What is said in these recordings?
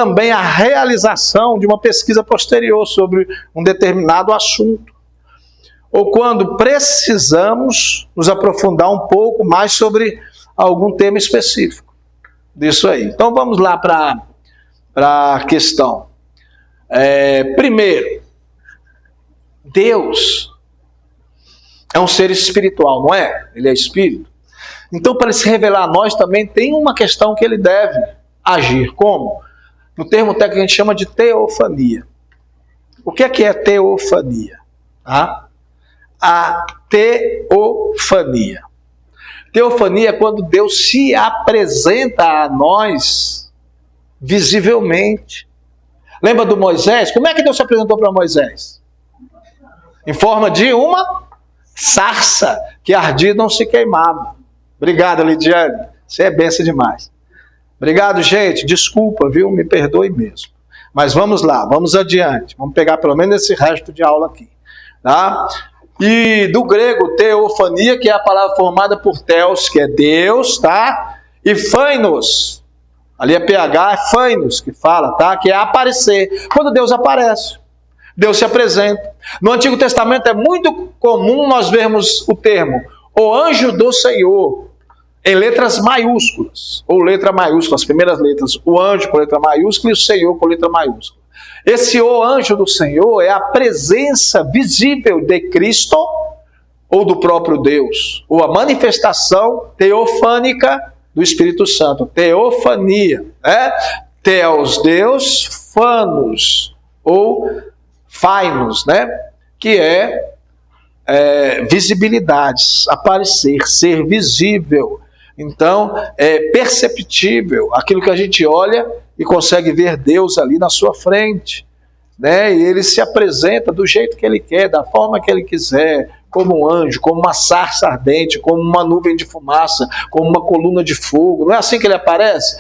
também a realização de uma pesquisa posterior sobre um determinado assunto, ou quando precisamos nos aprofundar um pouco mais sobre algum tema específico disso aí. Então vamos lá para a questão. Primeiro, Deus é um ser espiritual, não é? Ele é espírito. Então, para ele se revelar a nós, também tem uma questão que ele deve agir. Como? No termo técnico a gente chama de teofania. O que é teofania? Tá? A teofania. Teofania é quando Deus se apresenta a nós visivelmente. Lembra do Moisés? Como é que Deus se apresentou para Moisés? Em forma de uma sarça que ardia e não se queimava. Obrigado, Lidiane. Você é benção demais. Obrigado, gente. Desculpa, viu? Me perdoe mesmo. Mas vamos lá, vamos adiante. Vamos pegar pelo menos esse resto de aula aqui. Tá? E do grego, teofania, que é a palavra formada por theos, que é Deus, tá? E phainos, ali é PH, é phainos que fala, tá? Que é aparecer. Quando Deus aparece, Deus se apresenta. No Antigo Testamento é muito comum nós vermos o termo o anjo do Senhor, em letras maiúsculas, ou letra maiúscula, as primeiras letras, o anjo com letra maiúscula e o Senhor com letra maiúscula. Esse o anjo do Senhor é a presença visível de Cristo, ou do próprio Deus, ou a manifestação teofânica do Espírito Santo, teofania, né? Theos, Deus, phanos, ou phainos, né? Que é visibilidades, aparecer, ser visível. Então, é perceptível aquilo que a gente olha e consegue ver Deus ali na sua frente, né? E ele se apresenta do jeito que ele quer, da forma que ele quiser, como um anjo, como uma sarça ardente, como uma nuvem de fumaça, como uma coluna de fogo. Não é assim que ele aparece?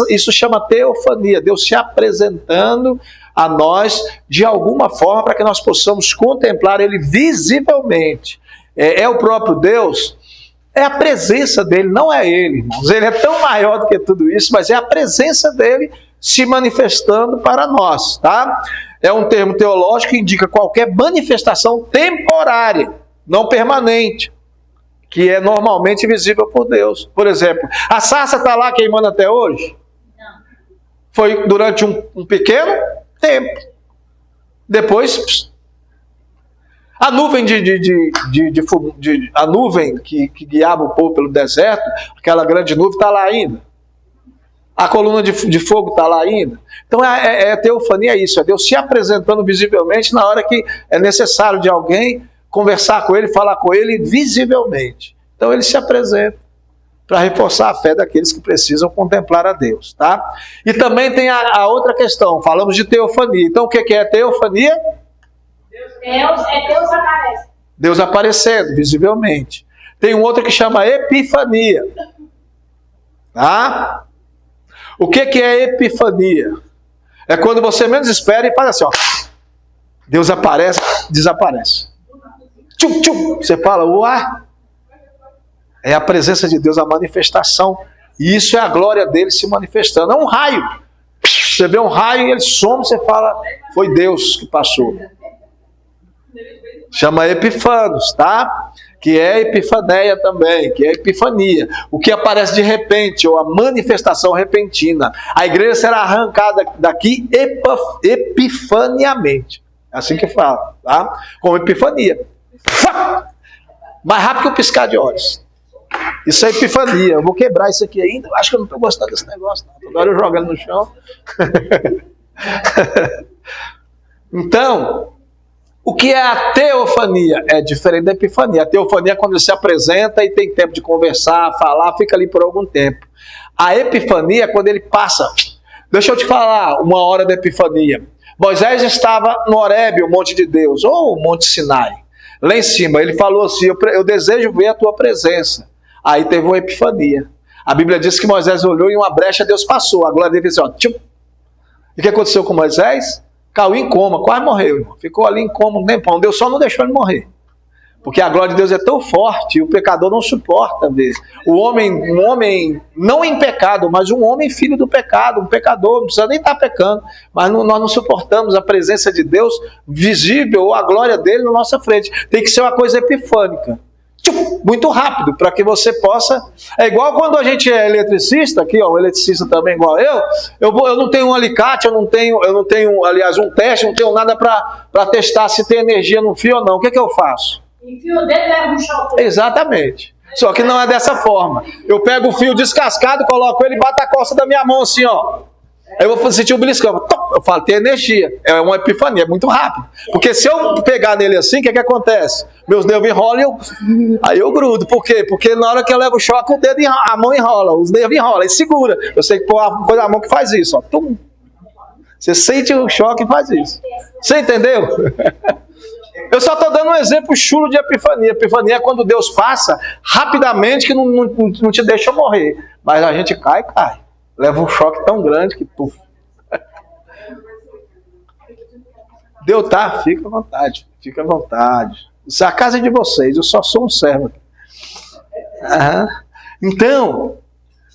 Isso chama teofania, Deus se apresentando a nós de alguma forma para que nós possamos contemplar ele visivelmente. É o próprio Deus, é a presença dele, não é ele, irmãos. Ele é tão maior do que tudo isso, mas é a presença dele se manifestando para nós, tá? É um termo teológico que indica qualquer manifestação temporária, não permanente, que é normalmente visível por Deus. Por exemplo, a sarça está lá queimando até hoje? Não. Foi durante um pequeno tempo. Depois, a nuvem a nuvem que guiava o povo pelo deserto, aquela grande nuvem está lá ainda. A coluna de fogo está lá ainda. Então a teofania é isso, é Deus se apresentando visivelmente na hora que é necessário de alguém conversar com ele, falar com ele visivelmente. Então ele se apresenta para reforçar a fé daqueles que precisam contemplar a Deus, tá? E também tem a outra questão, falamos de teofania. Então o que é teofania? Deus aparece. Deus aparecendo visivelmente. Tem um outro que chama epifania, tá? O que é epifania? É quando você menos espera e faz assim, ó. Deus aparece, desaparece. Tchum, tchum. Você fala, uá. É a presença de Deus, a manifestação. E isso é a glória dele se manifestando. É um raio. Você vê um raio e ele some, você fala, foi Deus que passou. Chama epifanos, tá? Que é epifaneia também, que é epifania. O que aparece de repente, ou a manifestação repentina. A igreja será arrancada daqui epifaniamente. É assim que fala, tá? Com epifania. Mais rápido que o piscar de olhos. Isso é epifania. Eu vou quebrar isso aqui ainda. Acho que eu não estou gostando desse negócio, não. Agora eu jogo ele no chão. Então, o que é a teofania? É diferente da epifania. A teofania é quando ele se apresenta e tem tempo de conversar, falar, fica ali por algum tempo. A epifania é quando ele passa. Deixa eu te falar uma hora da epifania. Moisés estava no Horebe, o monte de Deus, ou o monte Sinai. Lá em cima, ele falou assim, eu desejo ver a tua presença. Aí teve uma epifania. A Bíblia diz que Moisés olhou e uma brecha Deus passou. A glória dele fez assim, ó. Tchum. E o que aconteceu com Moisés? Caiu em coma, quase morreu, irmão. Ficou ali em coma um tempão. Deus só não deixou ele morrer. Porque a glória de Deus é tão forte e o pecador não suporta ver. Um homem não em pecado, mas um homem filho do pecado, um pecador, não precisa nem estar pecando, mas nós não suportamos a presença de Deus visível ou a glória dele na nossa frente. Tem que ser uma coisa epifânica. Muito rápido, para que você possa... É igual quando a gente é eletricista, aqui ó, o eletricista também igual eu não tenho um alicate, eu não tenho, aliás, um teste, não tenho nada para testar se tem energia no fio ou não. O que eu faço? Enfia o dedo e leva um choque. Exatamente. Só que não é dessa forma. Eu pego o fio descascado, coloco ele e bato a costa da minha mão assim, ó. Aí eu vou sentir o beliscão. Eu falo, tem energia. É uma epifania, é muito rápido. Porque se eu pegar nele assim, o que acontece? Meus nervos enrolam aí eu grudo. Por quê? Porque na hora que eu levo o choque, o dedo a mão enrola, os nervos enrolam, e segura. Eu sei que pôr a coisa na mão que faz isso, ó. Tum. Você sente o choque e faz isso. Você entendeu? Eu só estou dando um exemplo chulo de epifania. Epifania é quando Deus passa rapidamente que não te deixa morrer. Mas a gente cai. Leva um choque tão grande que puf. Deus tá, fica à vontade. Isso é a casa de vocês, eu só sou um servo. Então,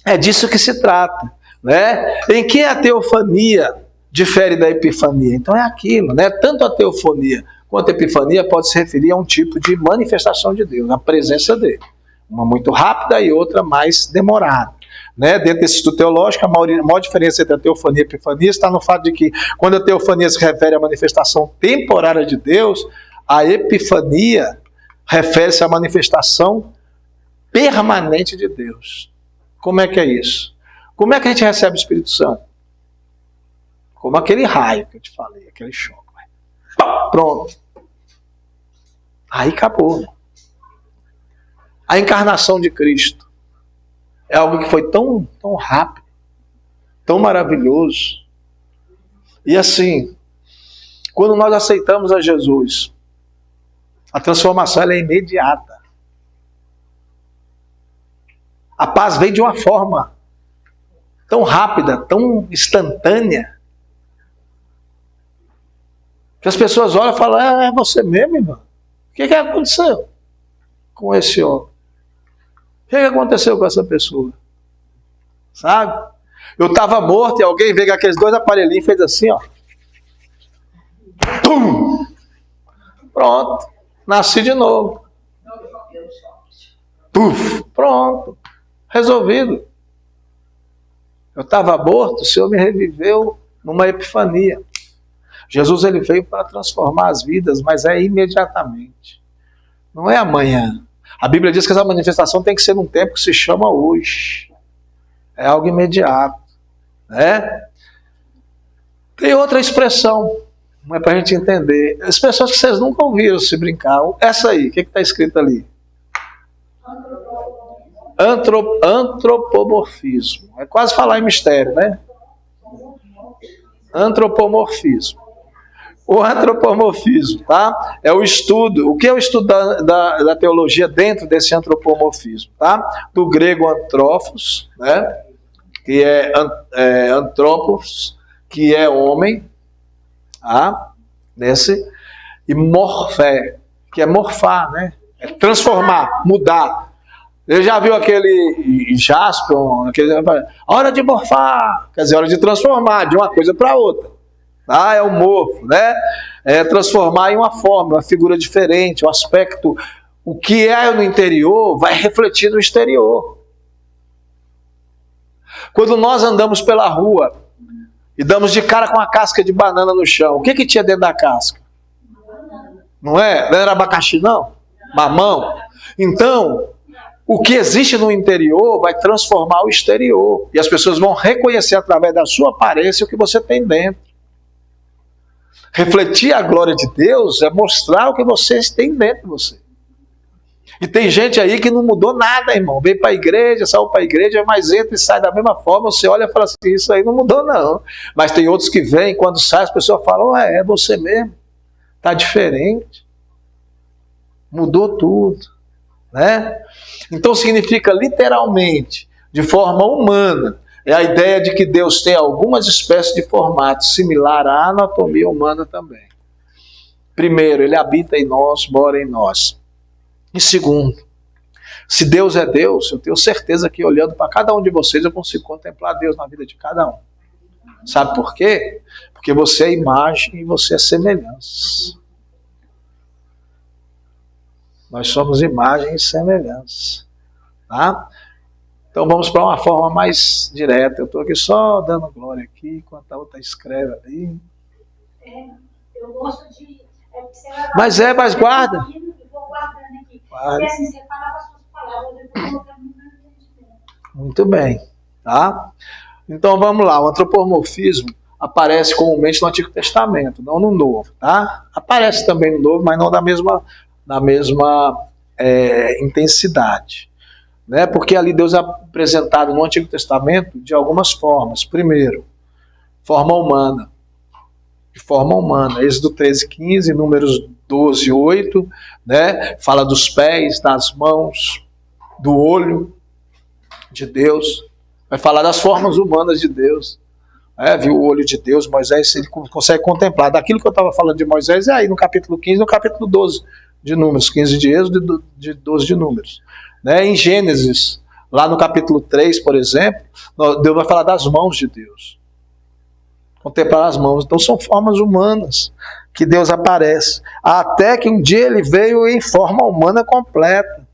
é disso que se trata, né? Em que a teofania difere da epifania? Então é aquilo, né? Tanto a teofania quanto a epifania pode se referir a um tipo de manifestação de Deus, a presença dele. Uma muito rápida e outra mais demorada. Né? Dentro desse estudo teológico, a maior diferença entre a teofania e a epifania está no fato de que, quando a teofania se refere à manifestação temporária de Deus, a epifania refere-se à manifestação permanente de Deus. Como é que é isso? Como é que a gente recebe o Espírito Santo? Como aquele raio que eu te falei, aquele choque. Pronto. Aí acabou. A encarnação de Cristo é algo que foi tão rápido, tão maravilhoso. E assim, quando nós aceitamos a Jesus, a transformação ela é imediata. A paz vem de uma forma tão rápida, tão instantânea, que as pessoas olham e falam, é você mesmo, irmão? O que aconteceu com esse homem? O que aconteceu com essa pessoa? Sabe? Eu estava morto e alguém veio com aqueles dois aparelhinhos e fez assim, ó. Tum! Pronto. Nasci de novo. Puf! Pronto. Resolvido. Eu estava morto, o Senhor me reviveu numa epifania. Jesus ele veio para transformar as vidas, mas é imediatamente. Não é amanhã. A Bíblia diz que essa manifestação tem que ser num tempo que se chama hoje. É algo imediato. Né? Tem outra expressão, não é para a gente entender. Expressões que vocês nunca ouviram se brincar. Essa aí, o que está escrito ali? Antropomorfismo. É quase falar em mistério, né? Antropomorfismo. O antropomorfismo, tá? É o estudo. O que é o estudo da teologia dentro desse antropomorfismo, tá? Do grego antrófos, né? Que é antropos, que é homem, tá? E morfé, que é morfar, né? É transformar, mudar. Ele já viu aquele Jaspion, hora de morfar, quer dizer, hora de transformar de uma coisa para outra. Ah, é o morfo, né? É transformar em uma forma, uma figura diferente, um aspecto. O que é no interior vai refletir no exterior. Quando nós andamos pela rua e damos de cara com uma casca de banana no chão, o que tinha dentro da casca? Não é? Não era abacaxi, não? Mamão? Então, o que existe no interior vai transformar o exterior. E as pessoas vão reconhecer através da sua aparência o que você tem dentro. Refletir a glória de Deus é mostrar o que vocês têm dentro de você. E tem gente aí que não mudou nada, irmão. Veio para a igreja, saiu para a igreja, mas entra e sai da mesma forma. Você olha e fala assim, isso aí não mudou não. Mas tem outros que vêm, quando sai, as pessoas falam, é você mesmo. Está diferente. Mudou tudo. Né? Então significa literalmente, de forma humana, é a ideia de que Deus tem algumas espécies de formato similar à anatomia humana também. Primeiro, ele habita em nós, mora em nós. E segundo, se Deus é Deus, eu tenho certeza que olhando para cada um de vocês eu consigo contemplar Deus na vida de cada um. Sabe por quê? Porque você é imagem e você é semelhança. Nós somos imagem e semelhança. Tá? Então vamos para uma forma mais direta. Eu estou aqui só dando glória aqui, enquanto a outra escreve ali. Eu gosto de... Mas guarda. Eu vou guardando aqui. Guarda. Porque assim, você fala com as suas palavras, eu vou colocando no meu entendimento. Muito bem. Tá? Então vamos lá. O antropomorfismo aparece comumente no Antigo Testamento, não no Novo. Tá? Aparece também no Novo, mas não na mesma intensidade. Né? Porque ali Deus é apresentado no Antigo Testamento de algumas formas. Primeiro, forma humana. De forma humana. Êxodo 13:15, Números 12:8, né? Fala dos pés, das mãos, do olho de Deus. Vai falar das formas humanas de Deus. Viu o olho de Deus, Moisés, ele consegue contemplar. Daquilo que eu estava falando de Moisés, é aí no capítulo 15, no capítulo 12 de Números. 15 de Êxodo e 12 de Números. Né? Em Gênesis, lá no capítulo 3, por exemplo, Deus vai falar das mãos de Deus. Contemplar as mãos. Então são formas humanas que Deus aparece. Até que um dia ele veio em forma humana completa.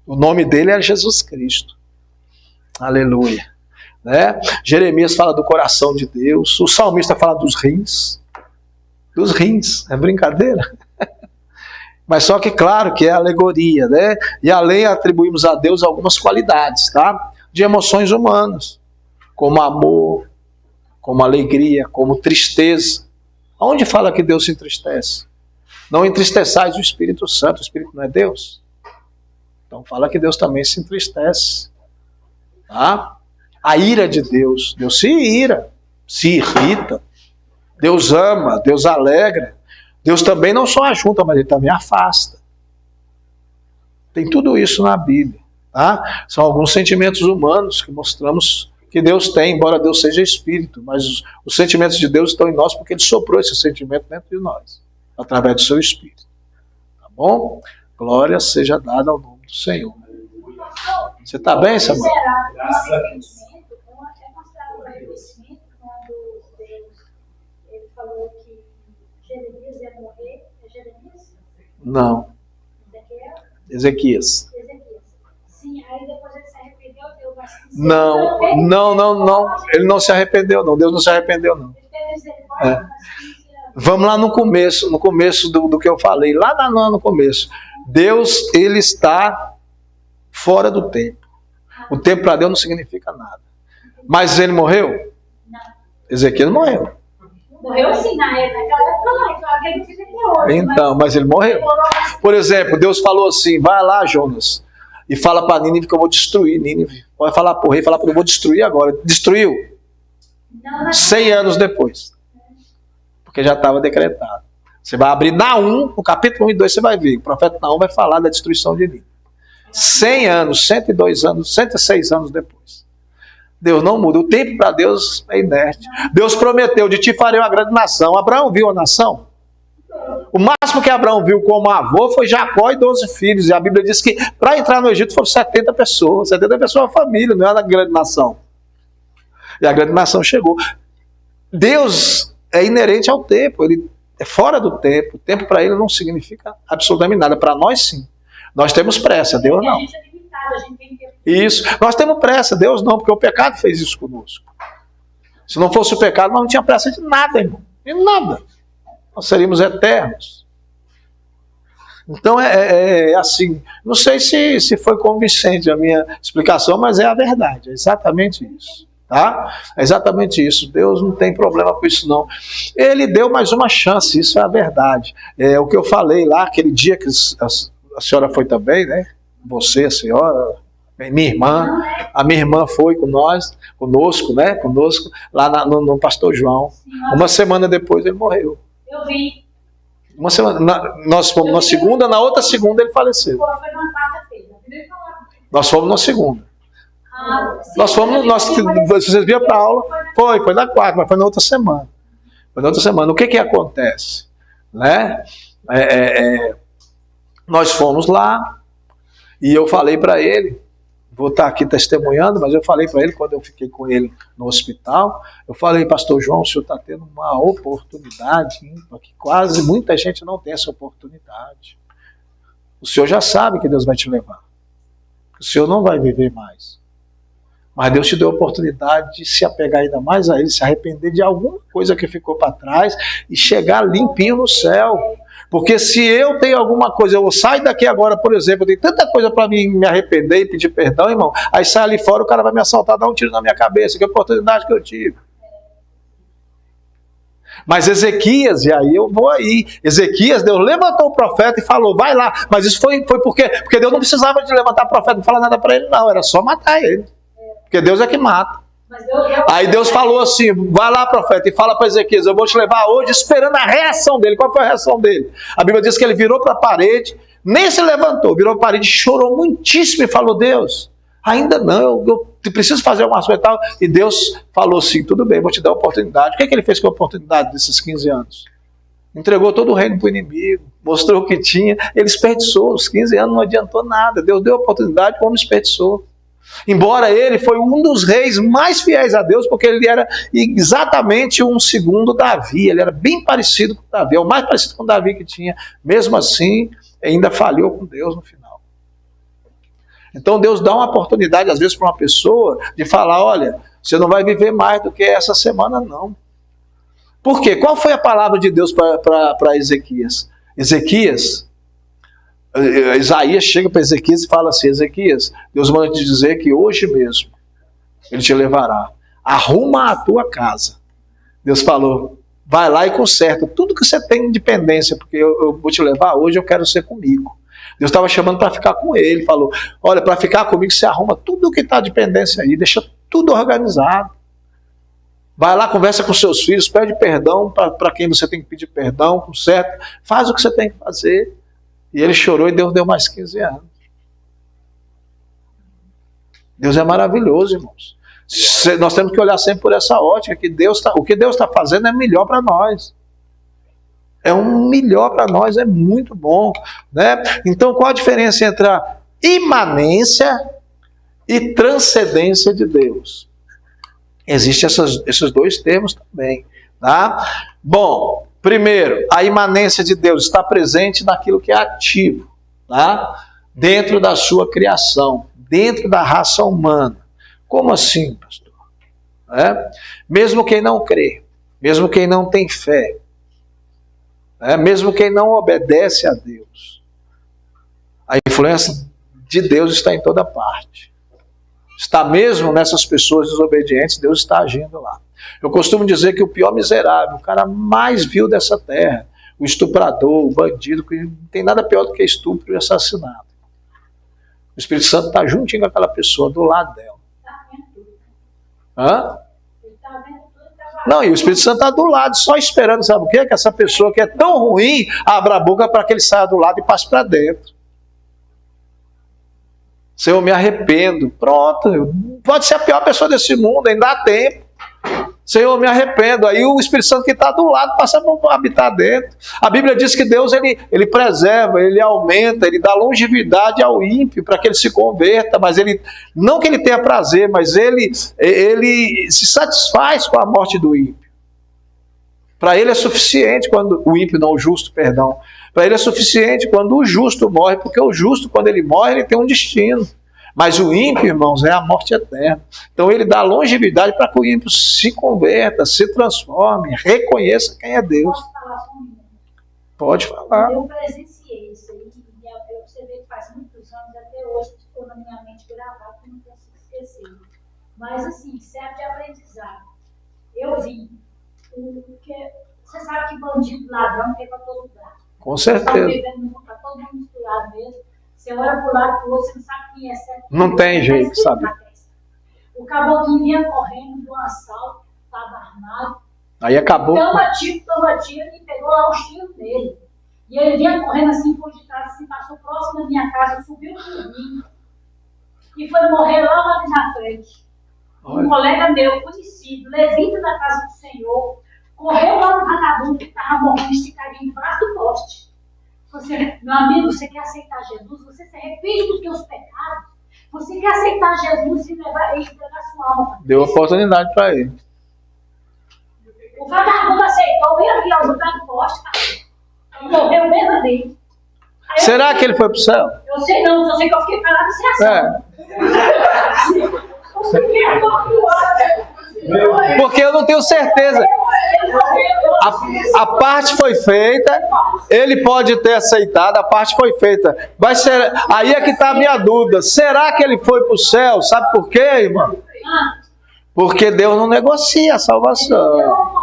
O nome dele é Jesus Cristo. Aleluia. Né? Jeremias fala do coração de Deus. O salmista fala dos rins. Dos rins. É brincadeira? Mas só que, claro, que é alegoria, né? E além atribuímos a Deus algumas qualidades, tá? De emoções humanas, como amor, como alegria, como tristeza. Onde fala que Deus se entristece? Não entristeçais o Espírito Santo, o Espírito não é Deus? Então fala que Deus também se entristece. Tá? A ira de Deus, Deus se ira, se irrita. Deus ama, Deus alegra. Deus também não só ajunta, mas ele também afasta. Tem tudo isso na Bíblia. Tá? São alguns sentimentos humanos que mostramos que Deus tem, embora Deus seja Espírito. Mas os sentimentos de Deus estão em nós porque ele soprou esse sentimento dentro de nós, através do seu Espírito. Tá bom? Glória seja dada ao nome do Senhor. Você está bem, Samuel? Graças a Deus. É considerado um arrependimento quando Deus ele falou que Jeremias ia morrer. É Jeremias? Não. Ezequias. Sim, aí depois ele se arrependeu, Deus vai se Não. Ele não se arrependeu, não. Deus não se arrependeu, não. Vamos lá no começo do que eu falei. Lá no começo. Deus, ele está fora do tempo. O tempo para Deus não significa nada. Mas ele morreu? Não. Ezequias morreu. Morreu sim, naquela época não, claro que ele fica até hoje. Então, mas ele morreu. Por exemplo, Deus falou assim, vai lá, Jonas, e fala para Nínive que eu vou destruir Nínive. Pode falar para o rei, falar para ele, eu vou destruir agora. Destruiu. 100 anos depois. Porque já estava decretado. Você vai abrir Naum, no capítulo 1 e 2, você vai ver. O profeta Naum vai falar da destruição de Nínive. 100 anos, 102 anos, 106 anos depois. Deus não muda. O tempo para Deus é inerte. Deus prometeu, de ti farei uma grande nação. Abraão viu a nação? O máximo que Abraão viu como avô foi Jacó e 12 filhos. E a Bíblia diz que para entrar no Egito foram 70 pessoas. 70 pessoas é família, não é uma grande nação. E a grande nação chegou. Deus é inerente ao tempo. Ele é fora do tempo. O tempo para ele não significa absolutamente nada. Para nós, sim. Nós temos pressa, Deus não. A gente é limitado, a gente tem que... Isso. Nós temos pressa, Deus não, porque o pecado fez isso conosco. Se não fosse o pecado, nós não tínhamos pressa de nada, irmão. De nada. Nós seríamos eternos. Então é assim. Não sei se foi convincente a minha explicação, mas é a verdade. É exatamente isso. Tá? É exatamente isso. Deus não tem problema com isso, não. Ele deu mais uma chance, isso é a verdade. É o que eu falei lá, aquele dia que a senhora foi também, né? Você, a senhora, minha irmã, a minha irmã foi conosco, né? Conosco, lá no Pastor João. Uma semana depois ele morreu. Eu vi. Uma semana, nós fomos na segunda, na outra segunda ele faleceu. Foi numa quarta-feira. Nós fomos na segunda. Nós fomos, vocês viram para a aula, foi na quarta, mas foi na outra semana. Foi na outra semana. O que acontece? Né? Nós fomos lá e eu falei para ele, vou estar aqui testemunhando, mas eu falei para ele quando eu fiquei com ele no hospital, eu falei, pastor João, o senhor está tendo uma oportunidade ímpar, que quase muita gente não tem essa oportunidade. O senhor já sabe que Deus vai te levar. O senhor não vai viver mais. Mas Deus te deu a oportunidade de se apegar ainda mais a Ele, se arrepender de alguma coisa que ficou para trás e chegar limpinho no céu. Porque se eu tenho alguma coisa, eu saio daqui agora, por exemplo, eu tenho tanta coisa para me arrepender e pedir perdão, irmão, aí sai ali fora, o cara vai me assaltar, dar um tiro na minha cabeça, que oportunidade que eu tive. Mas Ezequias, e aí eu vou aí, Ezequias, Deus levantou o profeta e falou, vai lá, mas isso foi porque Deus não precisava de levantar o profeta, não falar nada para ele não, era só matar ele, porque Deus é que mata. Aí Deus falou assim, vai lá, profeta, e fala para Ezequias, eu vou te levar hoje esperando a reação dele. Qual foi a reação dele? A Bíblia diz que ele virou para a parede, nem se levantou, virou para a parede, chorou muitíssimo e falou, Deus, ainda não, eu preciso fazer uma ação e tal. E Deus falou assim, tudo bem, vou te dar a oportunidade. O que é que ele fez com a oportunidade desses 15 anos? Entregou todo o reino para o inimigo, mostrou o que tinha, ele desperdiçou, os 15 anos não adiantou nada, Deus deu a oportunidade, o homem desperdiçou. Embora ele foi um dos reis mais fiéis a Deus, porque ele era exatamente um segundo Davi, ele era bem parecido com Davi, é o mais parecido com Davi que tinha, mesmo assim, ainda falhou com Deus no final. Então Deus dá uma oportunidade, às vezes, para uma pessoa, de falar, olha, você não vai viver mais do que essa semana, não. Por quê? Qual foi a palavra de Deus para Ezequias? Isaías chega para Ezequias e fala assim, Ezequias, Deus manda te dizer que hoje mesmo Ele te levará, arruma a tua casa. Deus falou, vai lá e conserta tudo que você tem de dependência, porque eu vou te levar hoje, eu quero ser comigo. Deus estava chamando para ficar com ele, falou, olha, para ficar comigo você arruma tudo que está de dependência aí, deixa tudo organizado. Vai lá, conversa com seus filhos, pede perdão para quem você tem que pedir perdão, conserta, faz o que você tem que fazer. E ele chorou e Deus deu mais 15 anos. Deus é maravilhoso, irmãos. Nós temos que olhar sempre por essa ótica, que o que Deus está fazendo é melhor para nós. É um melhor para nós, é muito bom. Né? Então, qual a diferença entre a imanência e transcendência de Deus? Existem esses dois termos também. Tá? Bom, primeiro, a imanência de Deus está presente naquilo que é ativo, tá? Dentro da sua criação, dentro da raça humana. Como assim, pastor? Mesmo quem não crê, mesmo quem não tem fé, mesmo quem não obedece a Deus, a influência de Deus está em toda parte. Está mesmo nessas pessoas desobedientes, Deus está agindo lá. Eu costumo dizer que o pior miserável, o cara mais vil dessa terra, o estuprador, o bandido, que não tem nada pior do que estupro e assassinato. O Espírito Santo está juntinho com aquela pessoa, do lado dela. Hã? Não, e o Espírito Santo está do lado, só esperando, sabe o quê? Que essa pessoa que é tão ruim, abra a boca para que ele saia do lado e passe para dentro. Senhor, eu me arrependo. Pronto, pode ser a pior pessoa desse mundo, ainda há tempo. Senhor, eu me arrependo. Aí o Espírito Santo que está do lado passa a habitar dentro. A Bíblia diz que Deus ele preserva, ele aumenta, ele dá longevidade ao ímpio para que ele se converta, mas ele não que ele tenha prazer, mas ele se satisfaz com a morte do ímpio. Para ele é suficiente quando o ímpio, não o justo, perdão. Para ele é suficiente quando o justo morre, porque o justo, quando ele morre, ele tem um destino. Mas o ímpio, irmãos, é a morte eterna. Então ele dá longevidade para que o ímpio se converta, se transforme, reconheça quem é Deus. Posso falar só um minuto? Pode falar. Eu presenciei isso aí, e você vê que faz muitos anos, até hoje ficou na minha mente gravado, que eu não consigo esquecer. Mas assim, serve de aprendizado. Eu vi, porque você sabe que bandido, ladrão tem para todo lugar. Com certeza. Está todo mundo misturado mesmo. Você olha para o lado para o outro, você não sabe quem é certo. Não tem jeito, sabe? O caboclo vinha correndo de um assalto, estava armado. Aí acabou. Toma tiro e pegou lá o tiro dele. E ele vinha correndo assim por detrás, assim, passou próximo da minha casa, subiu no caminho e foi morrer lá ali na frente. Um colega meu, conhecido, levita da casa do Senhor, correu lá no vagabundo que estava morrendo esticadinho embaixo do poste. Meu amigo, você quer aceitar Jesus? Você se arrepende dos seus pecados? Você quer aceitar Jesus e entregar sua alma? Deu oportunidade para ele. O vagabundo aceitou, veio aqui ao lugar do poste, cara. Morreu mesmo ali. Será que ele foi para o céu? Eu sei não, só sei que eu fiquei parado sem ação. Porque eu não tenho certeza. A parte foi feita, ele pode ter aceitado, a parte foi feita. Vai ser, aí é que está a minha dúvida. Será que ele foi para o céu? Sabe por quê, irmão? Porque Deus não negocia a salvação.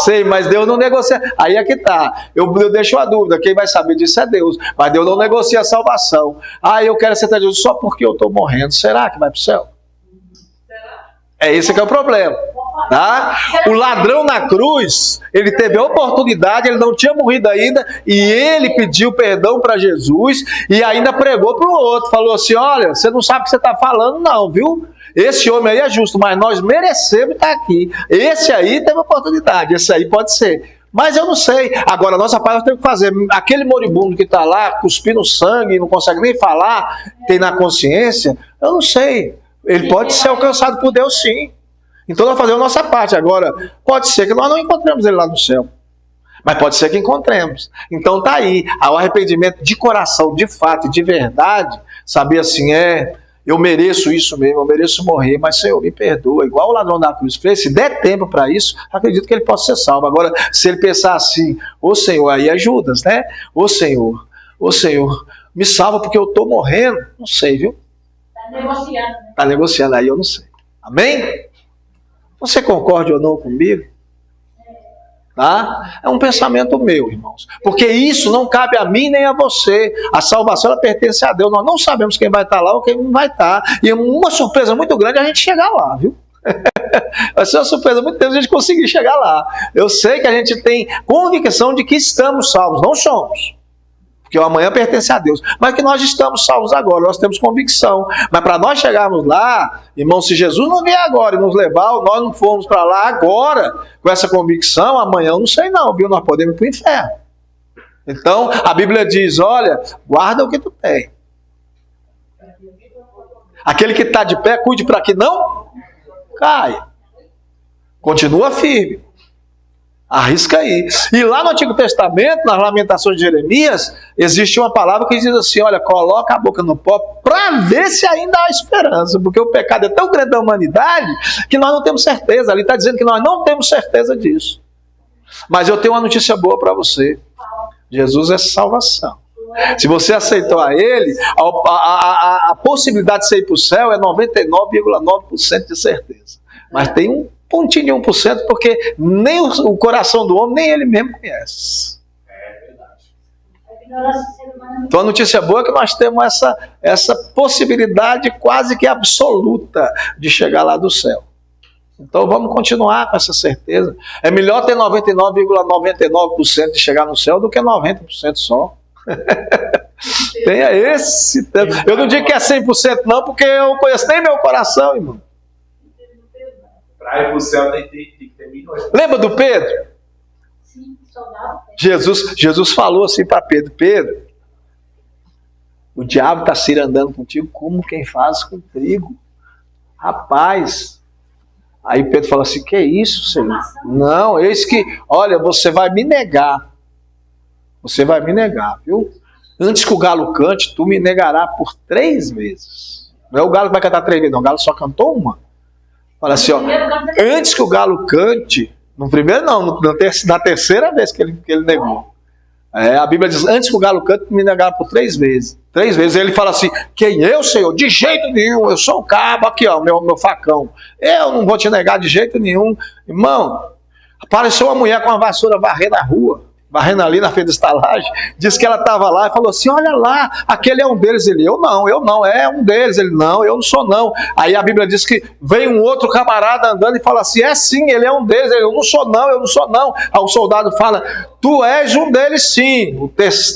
Sei, mas Deus não negocia. Aí é que está. Eu deixo a dúvida. Quem vai saber disso é Deus. Mas Deus não negocia a salvação. Eu quero aceitar Jesus só porque eu estou morrendo. Será que vai para o céu? É esse que é o problema. Tá? O ladrão na cruz, ele teve a oportunidade, ele não tinha morrido ainda, e ele pediu perdão para Jesus e ainda pregou para o outro. Falou assim: olha, você não sabe o que você está falando não, viu? Esse homem aí é justo, mas nós merecemos estar aqui. Esse aí teve oportunidade, esse aí pode ser. Mas eu não sei. Agora, a nossa parte nós temos que fazer. Aquele moribundo que está lá, cuspindo sangue, não consegue nem falar, tem na consciência, eu não sei. Ele pode ser alcançado por Deus, sim. Então nós fazemos a nossa parte. Agora, pode ser que nós não encontremos ele lá no céu. Mas pode ser que encontremos. Então tá aí. O arrependimento de coração, de fato e de verdade. Saber assim, eu mereço isso mesmo, eu mereço morrer, mas Senhor, me perdoa. Igual o ladrão da cruz fez. Se der tempo para isso, acredito que ele possa ser salvo. Agora, se ele pensar assim, ô Senhor, aí é Judas, né? Ô Senhor, me salva porque eu estou morrendo. Não sei, viu? Está negociando. Né? Está negociando aí, eu não sei. Amém? Você concorda ou não comigo? Tá? É um pensamento meu, irmãos. Porque isso não cabe a mim nem a você. A salvação ela pertence a Deus. Nós não sabemos quem vai estar lá ou quem não vai estar. E é uma surpresa muito grande a gente chegar lá, viu? Vai ser uma surpresa muito grande a gente conseguir chegar lá. Eu sei que a gente tem convicção de que estamos salvos. Não somos. Porque o amanhã pertence a Deus. Mas que nós estamos salvos agora, nós temos convicção. Mas para nós chegarmos lá, irmão, se Jesus não vier agora e nos levar, ou nós não formos para lá agora, com essa convicção, amanhã eu não sei não, viu? Nós podemos ir para o inferno. Então, a Bíblia diz, olha, guarda o que tu tem. Aquele que está de pé, cuide para que não caia. Continua firme. Arrisca aí. E lá no Antigo Testamento, nas Lamentações de Jeremias, existe uma palavra que diz assim, olha, coloca a boca no pó para ver se ainda há esperança, porque o pecado é tão grande da humanidade que nós não temos certeza. Ali está dizendo que nós não temos certeza disso. Mas eu tenho uma notícia boa para você. Jesus é salvação. Se você aceitou a Ele, a possibilidade de você ir para o céu é 99,9% de certeza. Mas tem um pontinho de 1%, porque nem o coração do homem, nem ele mesmo conhece. É verdade. Então a notícia boa é que nós temos essa possibilidade quase que absoluta de chegar lá do céu. Então vamos continuar com essa certeza. É melhor ter 99,99% de chegar no céu do que 90% só. Tenha esse tempo. Eu não digo que é 100% não, porque eu conheço nem meu coração, irmão. Para ir para o céu tem que ter milhões. Lembra do Pedro? Sim, soldado. Jesus falou assim para Pedro: Pedro, o diabo está se andando contigo como quem faz com trigo. Rapaz. Aí Pedro falou assim: que isso, Senhor? Não, eis que, olha, você vai me negar. Você vai me negar, viu? Antes que o galo cante, tu me negará por 3 vezes. Não é o galo que vai cantar 3 vezes, não. O galo só cantou uma. Fala assim, ó, antes que o galo cante, no primeiro não, na terceira vez que ele negou. A Bíblia diz, antes que o galo cante, me negará por 3 vezes. 3 vezes. Ele fala assim, quem eu, Senhor? De jeito nenhum, eu sou um cabo, aqui ó, meu facão. Eu não vou te negar de jeito nenhum. Irmão, apareceu uma mulher com uma vassoura varrendo a rua. Varrendo ali na frente da estalagem, disse que ela estava lá e falou assim, olha lá, aquele é um deles. Ele, eu não, é um deles. Ele, não, eu não sou não. Aí a Bíblia diz que vem um outro camarada andando e fala assim, é sim, ele é um deles. Ele, eu não sou não. Aí o soldado fala, tu és um deles sim.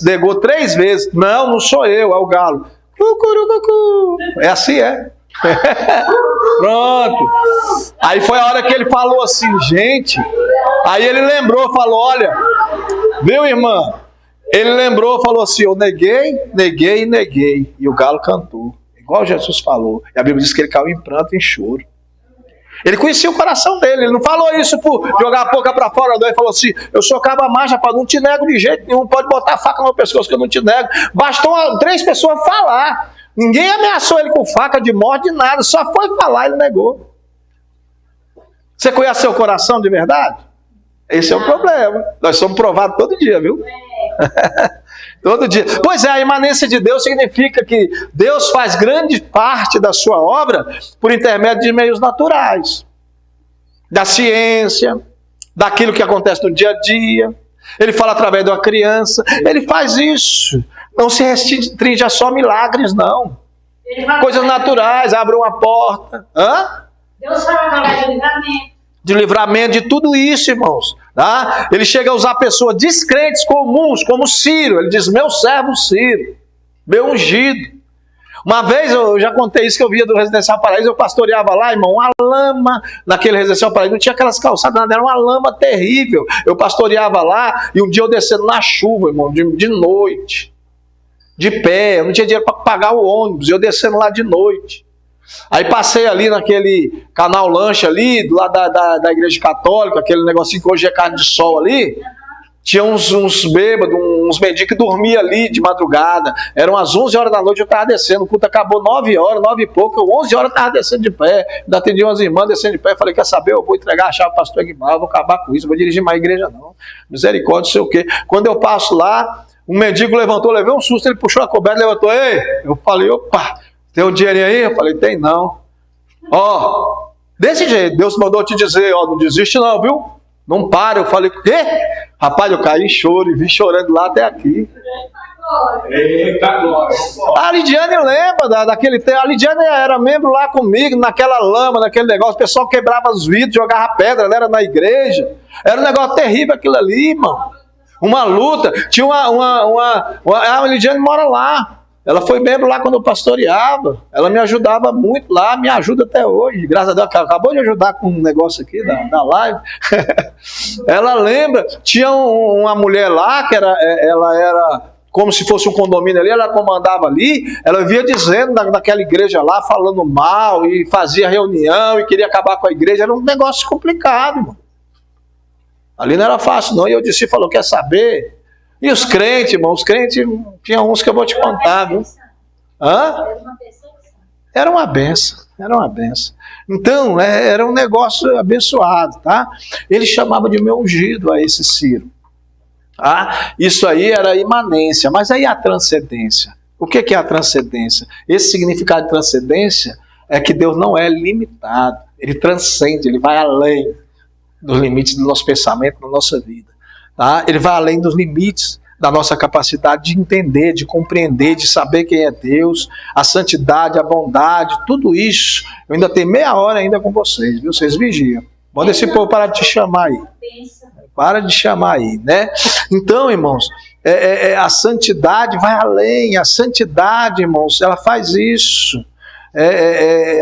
Negou 3 vezes, não sou eu, é o galo. É assim, é. Pronto. Aí foi a hora que ele falou assim, gente. Aí ele lembrou, falou, olha, viu, irmã? Ele lembrou, falou assim: eu neguei, neguei e neguei. E o galo cantou, igual Jesus falou. E a Bíblia diz que ele caiu em pranto e em choro. Ele conhecia o coração dele. Ele não falou isso por jogar a boca para fora, não. Ele falou assim: eu sou cabo marcha, rapaz, não te nego de jeito nenhum. Pode botar a faca no meu pescoço que eu não te nego. Bastou 3 pessoas falar. Ninguém ameaçou ele com faca de morte, de nada. Só foi falar e ele negou. Você conhece seu coração de verdade? Esse é o problema. Nós somos provados todo dia, viu? Todo dia. Pois é, a imanência de Deus significa que Deus faz grande parte da sua obra por intermédio de meios naturais. Da ciência, daquilo que acontece no dia a dia. Ele fala através de uma criança. Ele faz isso. Não se restringe a só milagres, não. Coisas naturais, abre uma porta. Hã? Deus fala através de livramento. De livramento, de tudo isso, irmãos. Tá? Ele chega a usar pessoas descrentes comuns, como Ciro. Ele diz: meu servo Ciro, meu ungido. Uma vez, eu já contei isso, que eu via do Residencial Paraíso, eu pastoreava lá, irmão, uma lama naquele Residencial Paraíso, não tinha aquelas calçadas, nada, era uma lama terrível. Eu pastoreava lá, e um dia eu descendo na chuva, irmão, de noite, de pé, eu não tinha dinheiro para pagar o ônibus, eu descendo lá de noite. Aí passei ali naquele canal lanche ali, do lado da igreja católica, aquele negocinho que hoje é carne de sol ali. Tinha uns bêbados, uns mendigos que dormiam ali de madrugada. Eram às 11 horas da noite, eu estava descendo. O culto acabou 9 horas, 9 e pouco. 11 horas eu estava descendo de pé. Ainda atendi umas irmãs descendo de pé. Falei: quer saber? Eu vou entregar a chave ao pastor Guimar, eu vou acabar com isso, eu vou dirigir mais igreja não. Misericórdia, não sei o quê. Quando eu passo lá, um mendigo levantou, levei um susto, ele puxou a coberta, levantou: ei! Eu falei: opa! Tem um dinheirinho aí? Eu falei: tem não. Ó, desse jeito, Deus mandou te dizer: ó, não desiste não, viu? Não para. Eu falei: quê? Rapaz, eu caí em choro e vim chorando lá até aqui. Eita glória. A Lidiane lembra daquele tempo. A Lidiane era membro lá comigo, naquela lama, naquele negócio. O pessoal quebrava os vidros, jogava pedra, ela era na igreja. Era um negócio terrível aquilo ali, irmão. Uma luta. Tinha a Lidiane mora lá. Ela foi membro lá quando eu pastoreava. Ela me ajudava muito lá, me ajuda até hoje. Graças a Deus, acabou de ajudar com um negócio aqui da live. Ela lembra, tinha uma mulher lá, que ela era como se fosse um condomínio ali, ela comandava ali, ela via dizendo daquela igreja lá, falando mal, e fazia reunião, e queria acabar com a igreja. Era um negócio complicado, irmão. Ali não era fácil não, e eu disse: falou: quer saber? E os crentes, irmão, os crentes, tinha uns que eu vou te contar, viu? Hã? Era uma benção, era uma benção. Então, era um negócio abençoado, tá? Ele chamava de meu ungido a esse Ciro. Tá? Isso aí era a imanência, mas aí a transcendência. O que é a transcendência? Esse significado de transcendência é que Deus não é limitado. Ele transcende, ele vai além dos limites do nosso pensamento, da nossa vida. Tá? Ele vai além dos limites da nossa capacidade de entender, de compreender, de saber quem é Deus, a santidade, a bondade, tudo isso. Eu ainda tenho meia hora ainda com vocês, viu? Vocês vigiam. Manda esse povo parar de te chamar aí. Para de chamar aí, né? Então, irmãos, a santidade vai além. A santidade, irmãos, ela faz isso.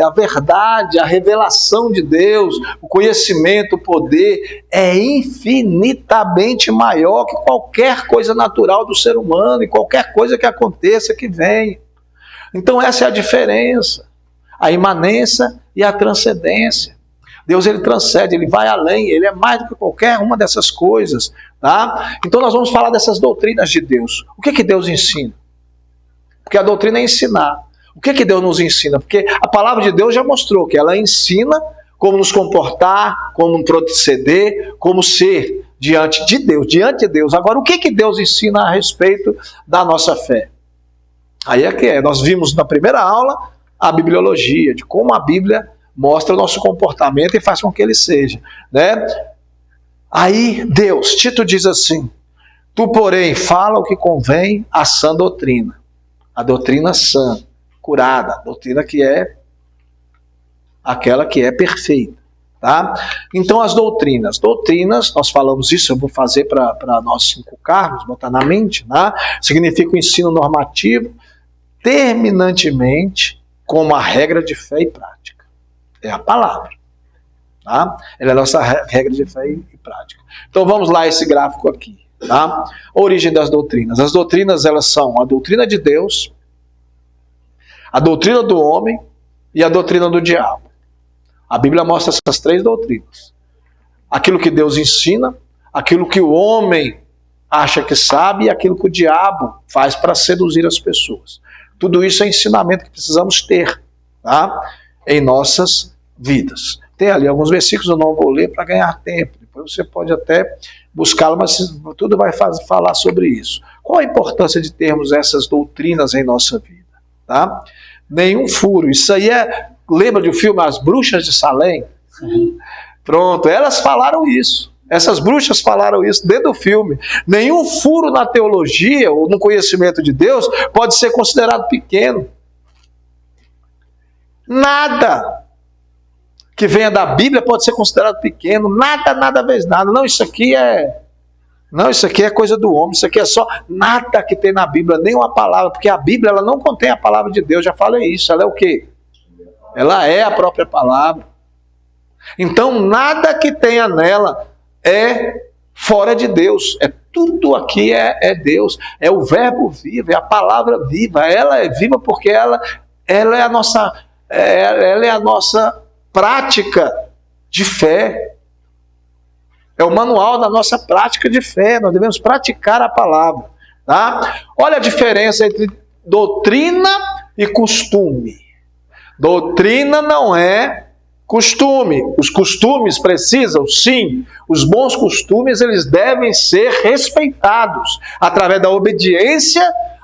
A verdade, a revelação de Deus, o conhecimento, o poder é infinitamente maior que qualquer coisa natural do ser humano e qualquer coisa que aconteça, que venha. Então essa é a diferença, a imanência e a transcendência. Deus, ele transcende, ele vai além, ele é mais do que qualquer uma dessas coisas, tá? Então nós vamos falar dessas doutrinas de Deus. O que Deus ensina? Porque a doutrina é ensinar. O que Deus nos ensina? Porque a palavra de Deus já mostrou que ela ensina como nos comportar, como proceder, como ser diante de Deus, diante de Deus. Agora, o que Deus ensina a respeito da nossa fé? Aí é que é. Nós vimos na primeira aula a bibliologia, de como a Bíblia mostra o nosso comportamento e faz com que ele seja, né? Aí Deus, Tito diz assim: tu, porém, fala o que convém à sã doutrina, a doutrina sã, curada, a doutrina que é aquela que é perfeita, tá? Então as doutrinas, nós falamos isso, eu vou fazer para nós inculcarmos, botar na mente, né? Significa o ensino normativo, terminantemente, como a regra de fé e prática. É a palavra, tá? Ela é a nossa regra de fé e prática. Então vamos lá, esse gráfico aqui, Tá? A origem das doutrinas. As doutrinas, elas são a doutrina de Deus, a doutrina do homem e a doutrina do diabo. A Bíblia mostra essas três doutrinas. Aquilo que Deus ensina, aquilo que o homem acha que sabe e aquilo que o diabo faz para seduzir as pessoas. Tudo isso é ensinamento que precisamos ter, tá? Em nossas vidas. Tem ali alguns versículos, eu não vou ler para ganhar tempo. Depois você pode até buscá-lo, mas tudo vai falar sobre isso. Qual a importância de termos essas doutrinas em nossa vida? Tá? Nenhum furo. Isso aí é... Lembra do filme As Bruxas de Salem? Sim. Pronto, elas falaram isso. Essas bruxas falaram isso dentro do filme. Nenhum furo na teologia ou no conhecimento de Deus pode ser considerado pequeno. Nada que venha da Bíblia pode ser considerado pequeno. Nada vez nada. Não, isso aqui é coisa do homem. Isso aqui é só nada que tem na Bíblia, nem uma palavra, porque a Bíblia ela não contém a palavra de Deus. Já falei isso. Ela é o quê? Ela é a própria palavra. Então, nada que tenha nela é fora de Deus. Tudo aqui é Deus. É o verbo vivo, é a palavra viva. Ela é viva porque ela é a nossa prática de fé. É o manual da nossa prática de fé. Nós devemos praticar a palavra. Tá? Olha a diferença entre doutrina e costume. Doutrina não é costume. Os costumes precisam, sim. Os bons costumes, eles devem ser respeitados através da obediência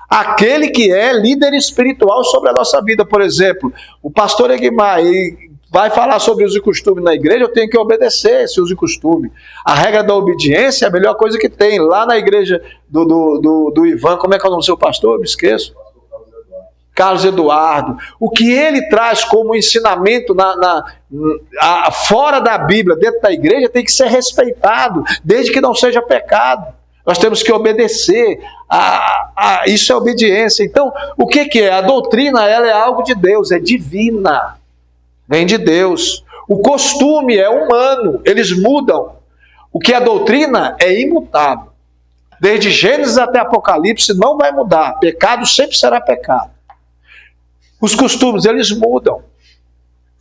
àquele que é líder espiritual sobre a nossa vida. Por exemplo, o pastor Egmar vai falar sobre uso e costume na igreja, eu tenho que obedecer esse uso e costume. A regra da obediência é a melhor coisa que tem. Lá na igreja do Ivan, como é que é o nome do seu pastor? Eu me esqueço. Carlos Eduardo, o que ele traz como ensinamento fora da Bíblia, dentro da igreja, tem que ser respeitado, desde que não seja pecado. Nós temos que obedecer, isso é obediência. Então, o que é? A doutrina, ela é algo de Deus, é divina, vem de Deus. O costume é humano, eles mudam. O que é doutrina é imutável. Desde Gênesis até Apocalipse não vai mudar, pecado sempre será pecado. Os costumes, eles mudam.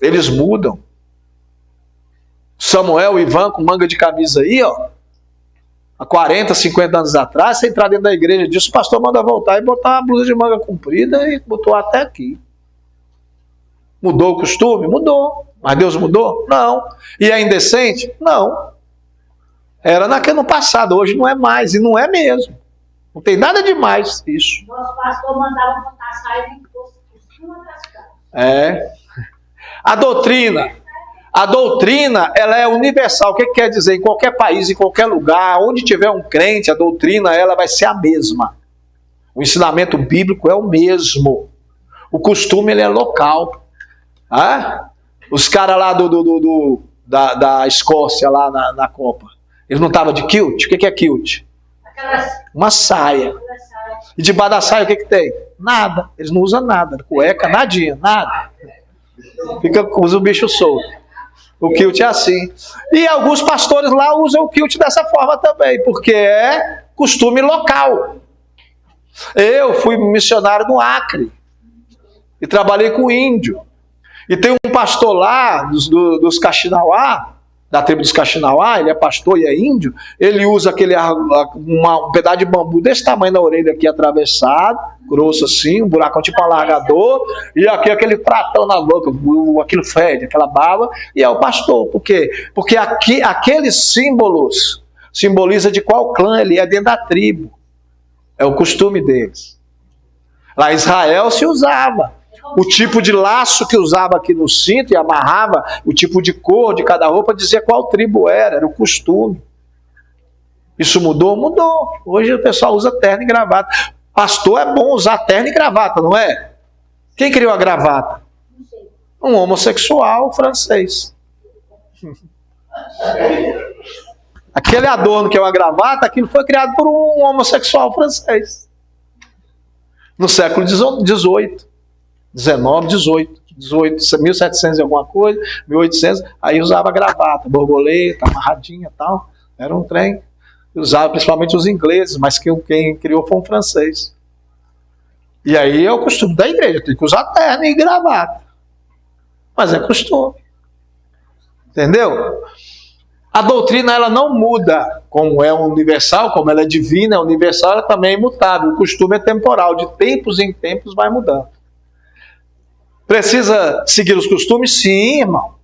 Eles mudam. Samuel e Ivan com manga de camisa aí, ó. Há 40, 50 anos atrás, você entrar dentro da igreja disso, o pastor manda voltar e botar uma blusa de manga comprida e botou até aqui. Mudou o costume? Mudou. Mas Deus mudou? Não. E é indecente? Não. Era no passado, hoje não é mais. E não é mesmo. Não tem nada demais isso. Nosso pastor mandava botar saia em fosse. A doutrina, ela é universal. O que quer dizer? Em qualquer país, em qualquer lugar, onde tiver um crente, a doutrina ela vai ser a mesma. O ensinamento bíblico é o mesmo. O costume ele é local. Os caras lá da Escócia, lá na Copa, eles não estavam de kilt? O que é kilt? Uma saia. E debaixo da saia o que tem? Nada. Eles não usam nada. Cueca, nadinha, nada. Usa o bicho solto. O kilt é assim. E alguns pastores lá usam o kilt dessa forma também, porque é costume local. Eu fui missionário no Acre e trabalhei com índio. E tem um pastor lá, dos Kaxinawá, da tribo dos Kaxinawá, ele é pastor e é índio, ele usa um pedaço de bambu desse tamanho na orelha aqui atravessado, grosso assim, um buracão tipo alargador, e aqui aquele pratão na boca, aquilo fede, aquela baba, e é o pastor. Por quê? Porque aqueles símbolos simboliza de qual clã ele é dentro da tribo. É o costume deles. Lá em Israel se usava. O tipo de laço que usava aqui no cinto e amarrava, o tipo de cor de cada roupa, dizia qual tribo era o costume. Isso mudou? Mudou. Hoje o pessoal usa terno e gravata. Pastor é bom usar terno e gravata, não é? Quem criou a gravata? Um homossexual francês. Aquele adorno que é uma gravata, aquilo foi criado por um homossexual francês. No século XVIII. 19, 18, 1700 e alguma coisa, 1800, aí usava gravata, borboleta, amarradinha e tal, era um trem. Usava principalmente os ingleses, mas quem criou foi um francês. E aí é o costume da igreja, tem que usar terno e gravata. Mas é costume. Entendeu? A doutrina ela não muda, como é universal, como ela é divina, é universal, ela também é imutável. O costume é temporal, de tempos em tempos vai mudando. Precisa seguir os costumes? Sim, irmão.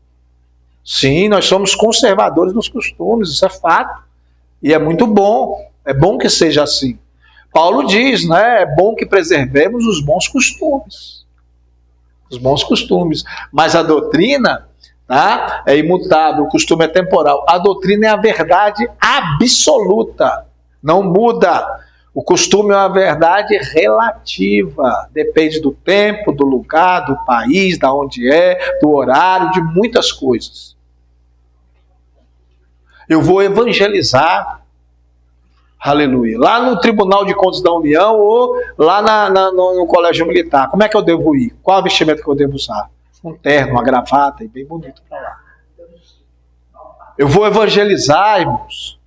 Sim, nós somos conservadores dos costumes, isso é fato. E é muito bom, é bom que seja assim. Paulo diz, né? É bom que preservemos os bons costumes. Os bons costumes. Mas a doutrina, tá, é imutável, o costume é temporal. A doutrina é a verdade absoluta. Não muda. O costume é uma verdade relativa. Depende do tempo, do lugar, do país, da onde é, do horário, de muitas coisas. Eu vou evangelizar, aleluia, lá no Tribunal de Contas da União ou lá no Colégio Militar. Como é que eu devo ir? Qual é o vestimento que eu devo usar? Um terno, uma gravata e bem bonito para lá. Eu vou evangelizar, irmãos,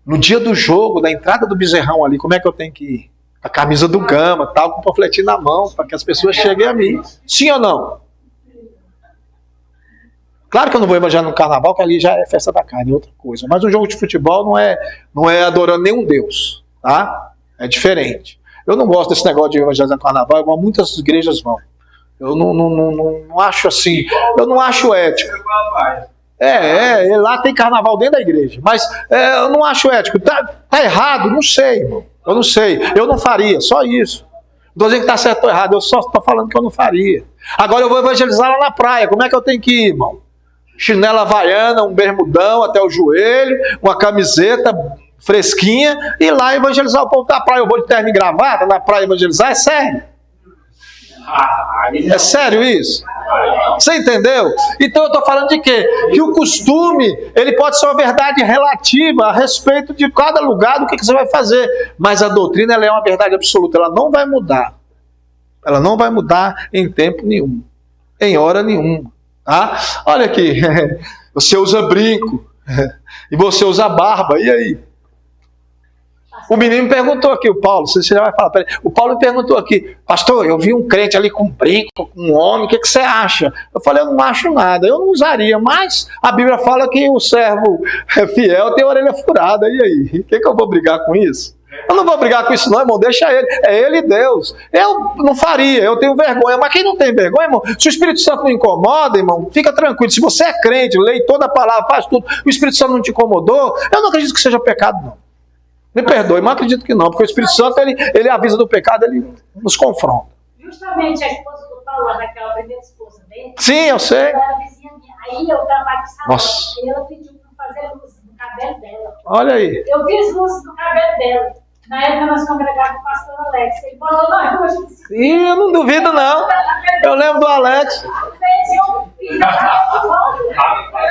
no dia do jogo, da entrada do Bezerrão ali. Como é que eu tenho que ir? A camisa do Gama, tal, com o panfletinho na mão, para que as pessoas cheguem a mim. Sim ou não? Claro que eu não vou evangelizar no carnaval, que ali já é festa da carne, outra coisa. Mas um jogo de futebol não é adorando nenhum Deus, tá? É diferente. Eu não gosto desse negócio de evangelizar no carnaval, igual muitas igrejas vão. Eu não acho assim, eu não acho ético. Lá tem carnaval dentro da igreja, mas eu não acho ético. Tá errado? Não sei, irmão. Eu não sei. Eu não faria, só isso. Não estou dizendo que está certo ou errado, eu só estou falando que eu não faria. Agora eu vou evangelizar lá na praia, como é que eu tenho que ir, irmão? Chinela havaiana, um bermudão até o joelho, uma camiseta fresquinha, e lá evangelizar o povo da praia. Eu vou de terno e gravata na praia evangelizar? É sério? É sério isso? Você entendeu? Então eu estou falando de quê? Que o costume, ele pode ser uma verdade relativa a respeito de cada lugar, do que você vai fazer. Mas a doutrina ela é uma verdade absoluta, ela não vai mudar. Ela não vai mudar em tempo nenhum, em hora nenhuma. Tá? Olha aqui, você usa brinco e você usa barba, e aí? O menino me perguntou aqui, o Paulo, você já vai falar para ele. O Paulo me perguntou aqui, pastor, eu vi um crente ali com brinco, com um homem, o que você acha? Eu falei, eu não acho nada, eu não usaria, mas a Bíblia fala que o servo fiel tem a orelha furada, e aí? O que eu vou brigar com isso? Eu não vou brigar com isso não, irmão, deixa ele, é ele e Deus. Eu não faria, eu tenho vergonha, mas quem não tem vergonha, irmão, se o Espírito Santo não incomoda, irmão, fica tranquilo, se você é crente, lê toda a palavra, faz tudo, o Espírito Santo não te incomodou, eu não acredito que seja pecado não. Me perdoe, mas acredito que não, porque o Espírito Santo, ele avisa do pecado, ele nos confronta. Justamente a esposa do Paulo, daquela primeira esposa dele, sim, eu sei. Ela era vizinha minha, aí eu trabalho de salão, nossa, aí ela pediu para fazer luzes no cabelo dela. Olha aí. Eu fiz luzes no cabelo dela. Na época nós congregávamos com o pastor Alex. Ele falou, não, hoje... Ih, eu não duvido não. Eu lembro do Alex.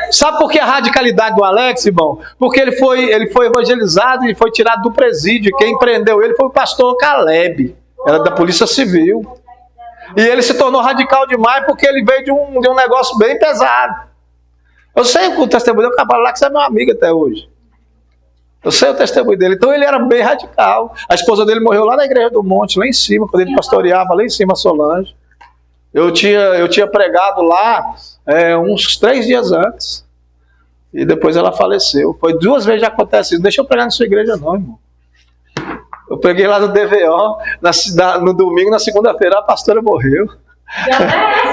Sabe por que a radicalidade do Alex, irmão? Porque ele foi evangelizado e foi tirado do presídio. Quem prendeu ele foi o pastor Caleb. Era da Polícia Civil. E ele se tornou radical demais porque ele veio de um negócio bem pesado. Eu sei o testemunho do Cabral lá, que você é meu amigo até hoje. Eu sei o testemunho dele. Então ele era bem radical. A esposa dele morreu lá na Igreja do Monte, lá em cima, quando ele pastoreava lá em cima, Solange. Eu tinha pregado lá uns 3 dias antes. E depois ela faleceu. Foi 2 vezes já acontece isso. Deixa eu pregar na sua igreja não, irmão. Eu preguei lá no DVO, no domingo, na segunda-feira a pastora morreu.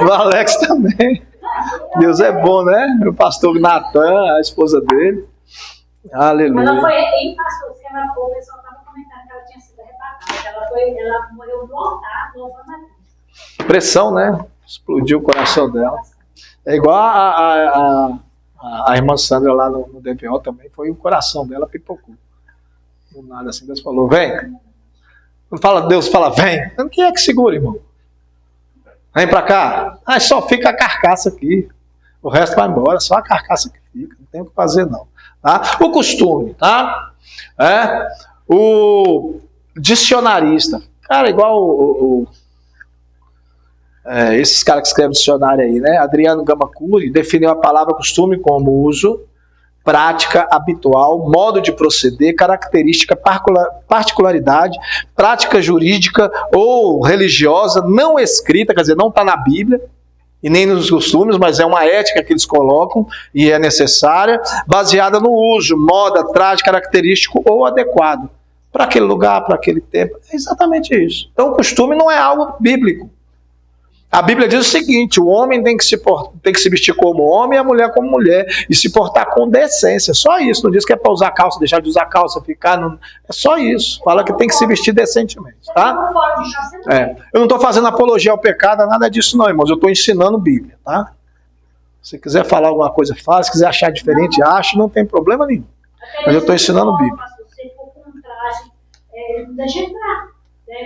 O Alex também. Deus é bom, né? O pastor Natan, a esposa dele. Aleluia. Ela foi em pastor, porque o pessoal estava comentando que ela tinha sido arrebatada. Ela morreu no altar, louvando a Deus. Pressão, né? Explodiu o coração dela. É igual a irmã Sandra lá no DPO também, foi o coração dela pipocou. Do nada assim, Deus falou, vem. Quando fala Deus, fala, vem. Quem é que segura, irmão? Vem pra cá. Só fica a carcaça aqui. O resto vai embora, só a carcaça que fica. Não tem o que fazer, não. Tá? O costume, tá? O dicionarista. Cara, igual esses caras que escrevem dicionário aí, né? Adriano Gamacuri definiu a palavra costume como uso prática habitual, modo de proceder, característica, particularidade, prática jurídica ou religiosa não escrita, quer dizer, não está na Bíblia e nem nos costumes, mas é uma ética que eles colocam e é necessária, baseada no uso, moda, traje característico ou adequado para aquele lugar, para aquele tempo. É exatamente isso. Então o costume não é algo bíblico. A Bíblia diz o seguinte: o homem tem que se vestir como homem e a mulher como mulher, e se portar com decência. Só isso. Não diz que é para usar calça, deixar de usar calça, ficar. Não... É só isso. Fala que tem que se vestir decentemente. Tá? Eu não estou fazendo apologia ao pecado, nada disso não, irmãos. Eu estou ensinando Bíblia. Tá? Se quiser falar alguma coisa, fala. Se quiser achar diferente, ache. Não tem problema nenhum. Mas eu estou ensinando Bíblia.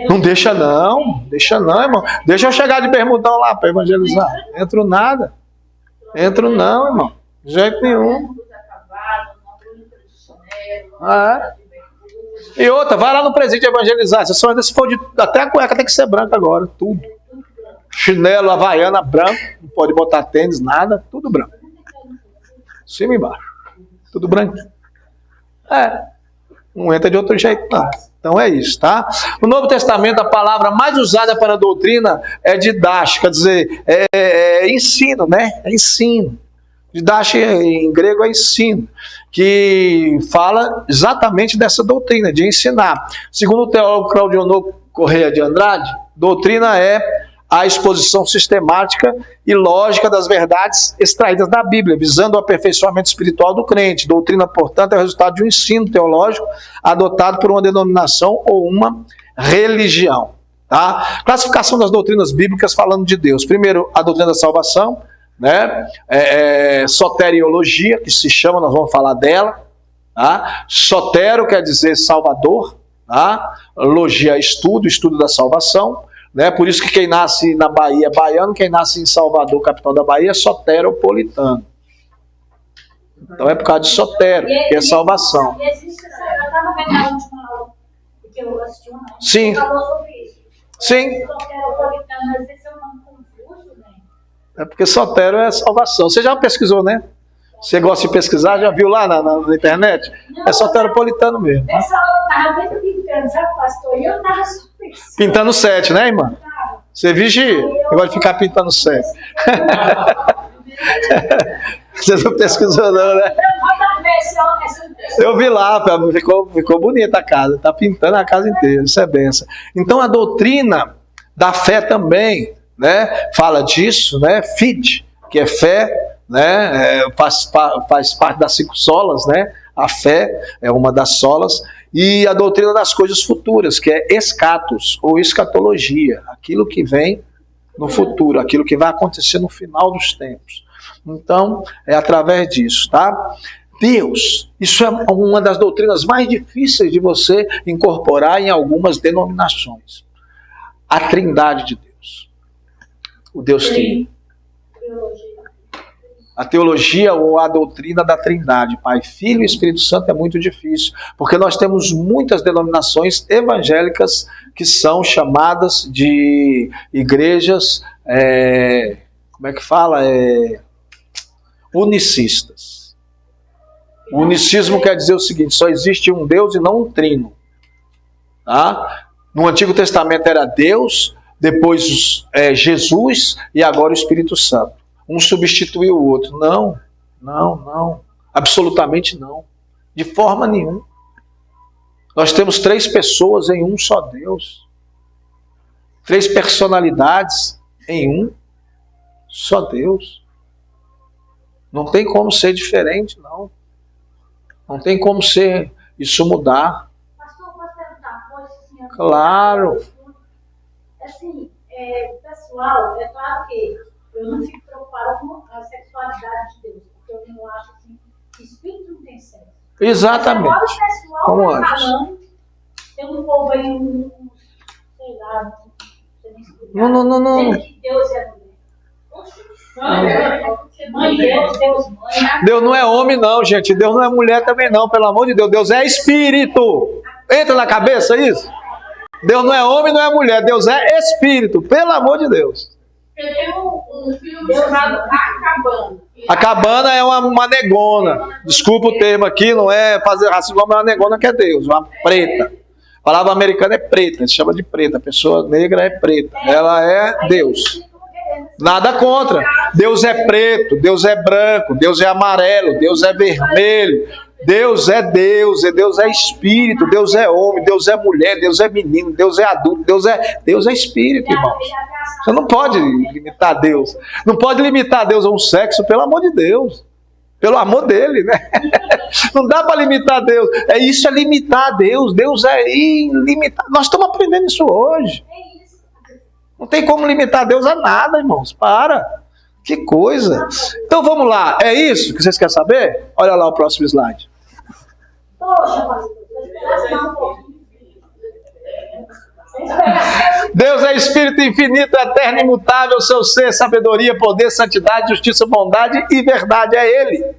Não deixa não, irmão. Deixa eu chegar de bermudão lá para evangelizar. Entro nada. Entro não, irmão. De jeito nenhum. E outra, vai lá no presídio evangelizar. Se for até a cueca tem que ser branca agora, tudo. Chinelo, havaiana, branco. Não pode botar tênis, nada. Tudo branco. Cima e embaixo. Tudo branco. Não entra de outro jeito, não. Então é isso, tá? No Novo Testamento, a palavra mais usada para a doutrina é didática, quer dizer, é ensino, né? É ensino. Didática em grego é ensino, que fala exatamente dessa doutrina, de ensinar. Segundo o teólogo Claudionor Correia de Andrade, doutrina é a exposição sistemática e lógica das verdades extraídas da Bíblia, visando o aperfeiçoamento espiritual do crente. Doutrina, portanto, é o resultado de um ensino teológico adotado por uma denominação ou uma religião. Tá? Classificação das doutrinas bíblicas falando de Deus. Primeiro, a doutrina da salvação, né? Soteriologia, que se chama, nós vamos falar dela. Tá? Sotero quer dizer salvador. Tá? Logia, estudo da salvação. Né? Por isso que quem nasce na Bahia é baiano, quem nasce em Salvador, capital da Bahia, é soteropolitano. Então é por causa de sotero, que é salvação. Eu estava vendo a última aula que eu assisti uma. Sim. Falou sobre isso. Sim. Soteropolitano, mas esse é um nome confuso, né? É porque sotero é salvação. Você já pesquisou, né? Você gosta de pesquisar? Já viu lá na internet? Não, é soteropolitano mesmo. Nessa hora eu estava muito pintando, sabe, pastor? E eu estava super. Pintando 7, né, irmã? Você vigia? Eu gosto de ficar pintando 7. Você não pesquisou não, né? Eu vi lá, ficou bonita a casa. Está pintando a casa inteira, isso é benção. Então a doutrina da fé também, né, fala disso, né? Fide, que é fé, né? Faz parte das 5 solas, né? A fé é uma das solas. E a doutrina das coisas futuras, que é escatos, ou escatologia, aquilo que vem no futuro, aquilo que vai acontecer no final dos tempos. Então, é através disso, tá? Deus, isso é uma das doutrinas mais difíceis de você incorporar em algumas denominações. A trindade de Deus. O Deus Trino. A teologia ou a doutrina da trindade, Pai, Filho e Espírito Santo, é muito difícil, porque nós temos muitas denominações evangélicas que são chamadas de igrejas, como é que fala? Unicistas. O unicismo quer dizer o seguinte: só existe um Deus e não um trino. Tá? No Antigo Testamento era Deus, depois Jesus e agora o Espírito Santo. Um substituiu o outro. Não. Absolutamente não. De forma nenhuma. Nós temos 3 pessoas em um só Deus. 3 personalidades em um só Deus. Não tem como ser diferente, não. Não tem como ser isso mudar. Pastor, posso perguntar uma coisa, senhor? Claro. Assim, pessoal, é claro que eu não fico preocupada com a sexualidade de Deus, porque eu não acho assim, que espírito não tem sexo. Exatamente. Agora o pessoal Como está antes. falando, tem um povo aí, sei lá, não sei nem explicar. Não. Dizendo que Deus é mulher. Mãe, Deus, mãe. Deus não é homem não, gente. Deus não é mulher também não, pelo amor de Deus. Deus é espírito. Entra na cabeça isso? Deus não é homem, não é mulher. Deus é espírito, pelo amor de Deus. Eu tenho um filme chamado Acabando. A cabana é uma negona. Desculpa o termo aqui, não é fazer racismo, mas é uma negona que é Deus, uma preta. A palavra americana é preta, se chama de preta. A pessoa negra é preta. Ela é Deus. Nada contra. Deus é preto, Deus é branco, Deus é amarelo, Deus é vermelho. Deus é Deus, Deus é espírito, Deus é homem, Deus é mulher, Deus é menino, Deus é adulto, Deus é espírito, irmãos. Você não pode limitar Deus. Não pode limitar Deus a um sexo, pelo amor de Deus. Pelo amor dele, né? Não dá para limitar Deus. Isso é limitar Deus. Deus é ilimitado. Nós estamos aprendendo isso hoje. Não tem como limitar Deus a nada, irmãos. Para. Que coisa. Então vamos lá. É isso que vocês querem saber? Olha lá o próximo slide. Poxa, pastor, Deus é Espírito infinito, eterno, imutável, seu ser, sabedoria, poder, santidade, justiça, bondade e verdade. É Ele.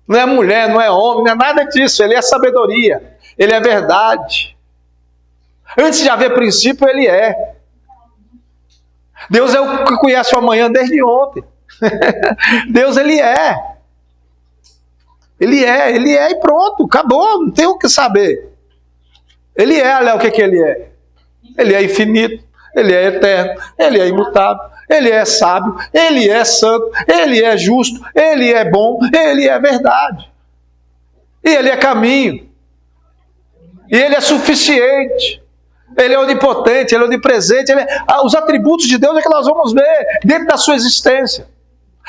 Não é mulher, não é homem, não é nada disso. Ele é sabedoria. Ele é verdade. Antes de haver princípio, Ele é. Deus é o que conhece o amanhã desde ontem. Deus, Ele é. Ele é e pronto, acabou, não tem o que saber. Ele é, olha o que Ele é. Ele é infinito, Ele é eterno, Ele é imutável, Ele é sábio, Ele é santo, Ele é justo, Ele é bom, Ele é verdade. E Ele é caminho. E Ele é suficiente. Ele é onipotente, Ele é onipresente. Os atributos de Deus é que nós vamos ver dentro da sua existência.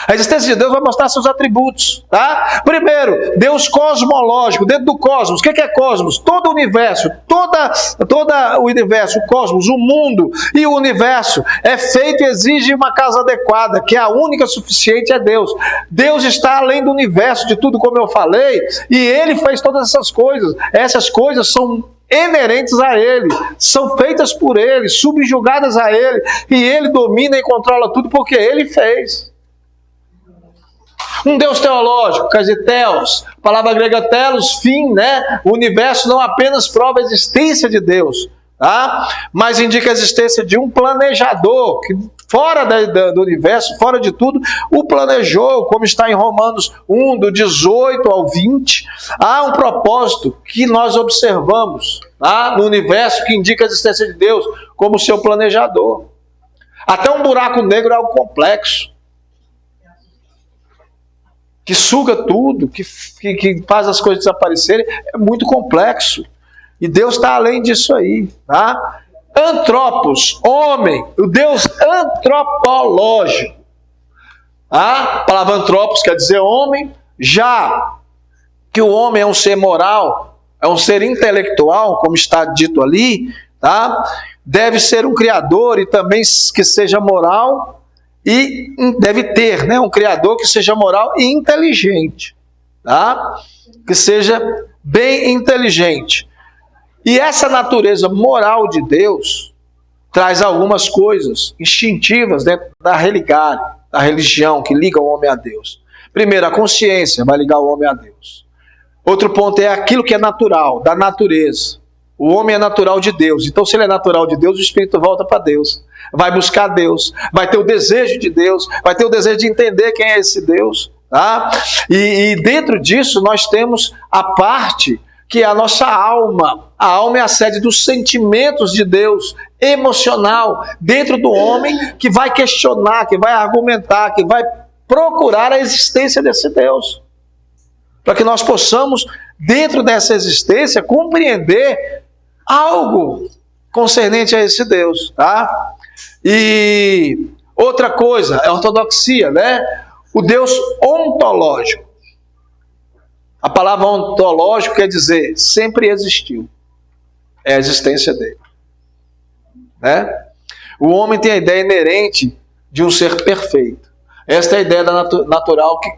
A existência de Deus vai mostrar seus atributos, tá? Primeiro, Deus cosmológico, dentro do cosmos. O que é cosmos? Todo o universo, todo o universo, o cosmos, o mundo e o universo é feito e exige uma casa adequada, que a única suficiente é Deus. Deus está além do universo, de tudo como eu falei, e Ele fez todas essas coisas. Essas coisas são inerentes a Ele, são feitas por Ele, subjugadas a Ele, e Ele domina e controla tudo porque Ele fez. Um Deus teológico, quer dizer, teos, palavra grega telos, fim, né? O universo não apenas prova a existência de Deus, tá? Mas indica a existência de um planejador, que fora do universo, fora de tudo, o planejou, como está em Romanos 1, do 18 ao 20. Há um propósito que nós observamos, tá? No universo, que indica a existência de Deus como seu planejador. Até um buraco negro é algo complexo, que suga tudo, que faz as coisas desaparecerem, é muito complexo. E Deus está além disso aí, tá? Antropos, homem, o Deus antropológico. A palavra antropos quer dizer homem, já que o homem é um ser moral, é um ser intelectual, como está dito ali, tá? Deve ser um criador e também que seja moral. E deve ter, né, um criador que seja moral e inteligente, tá? Que seja bem inteligente. E essa natureza moral de Deus traz algumas coisas instintivas dentro da religião que liga o homem a Deus. Primeiro, a consciência vai ligar o homem a Deus. Outro ponto é aquilo que é natural, da natureza. O homem é natural de Deus. Então, se ele é natural de Deus, o espírito volta para Deus. Vai buscar Deus. Vai ter o desejo de Deus. Vai ter o desejo de entender quem é esse Deus. Tá? E dentro disso, nós temos a parte que é a nossa alma. A alma é a sede dos sentimentos de Deus, emocional, dentro do homem, que vai questionar, que vai argumentar, que vai procurar a existência desse Deus. Para que nós possamos, dentro dessa existência, compreender algo concernente a esse Deus, tá? E outra coisa, é a ortodoxia, né? O Deus ontológico. A palavra ontológico quer dizer sempre existiu. É a existência dele, né? O homem tem a ideia inerente de um ser perfeito. Esta é a ideia da natural que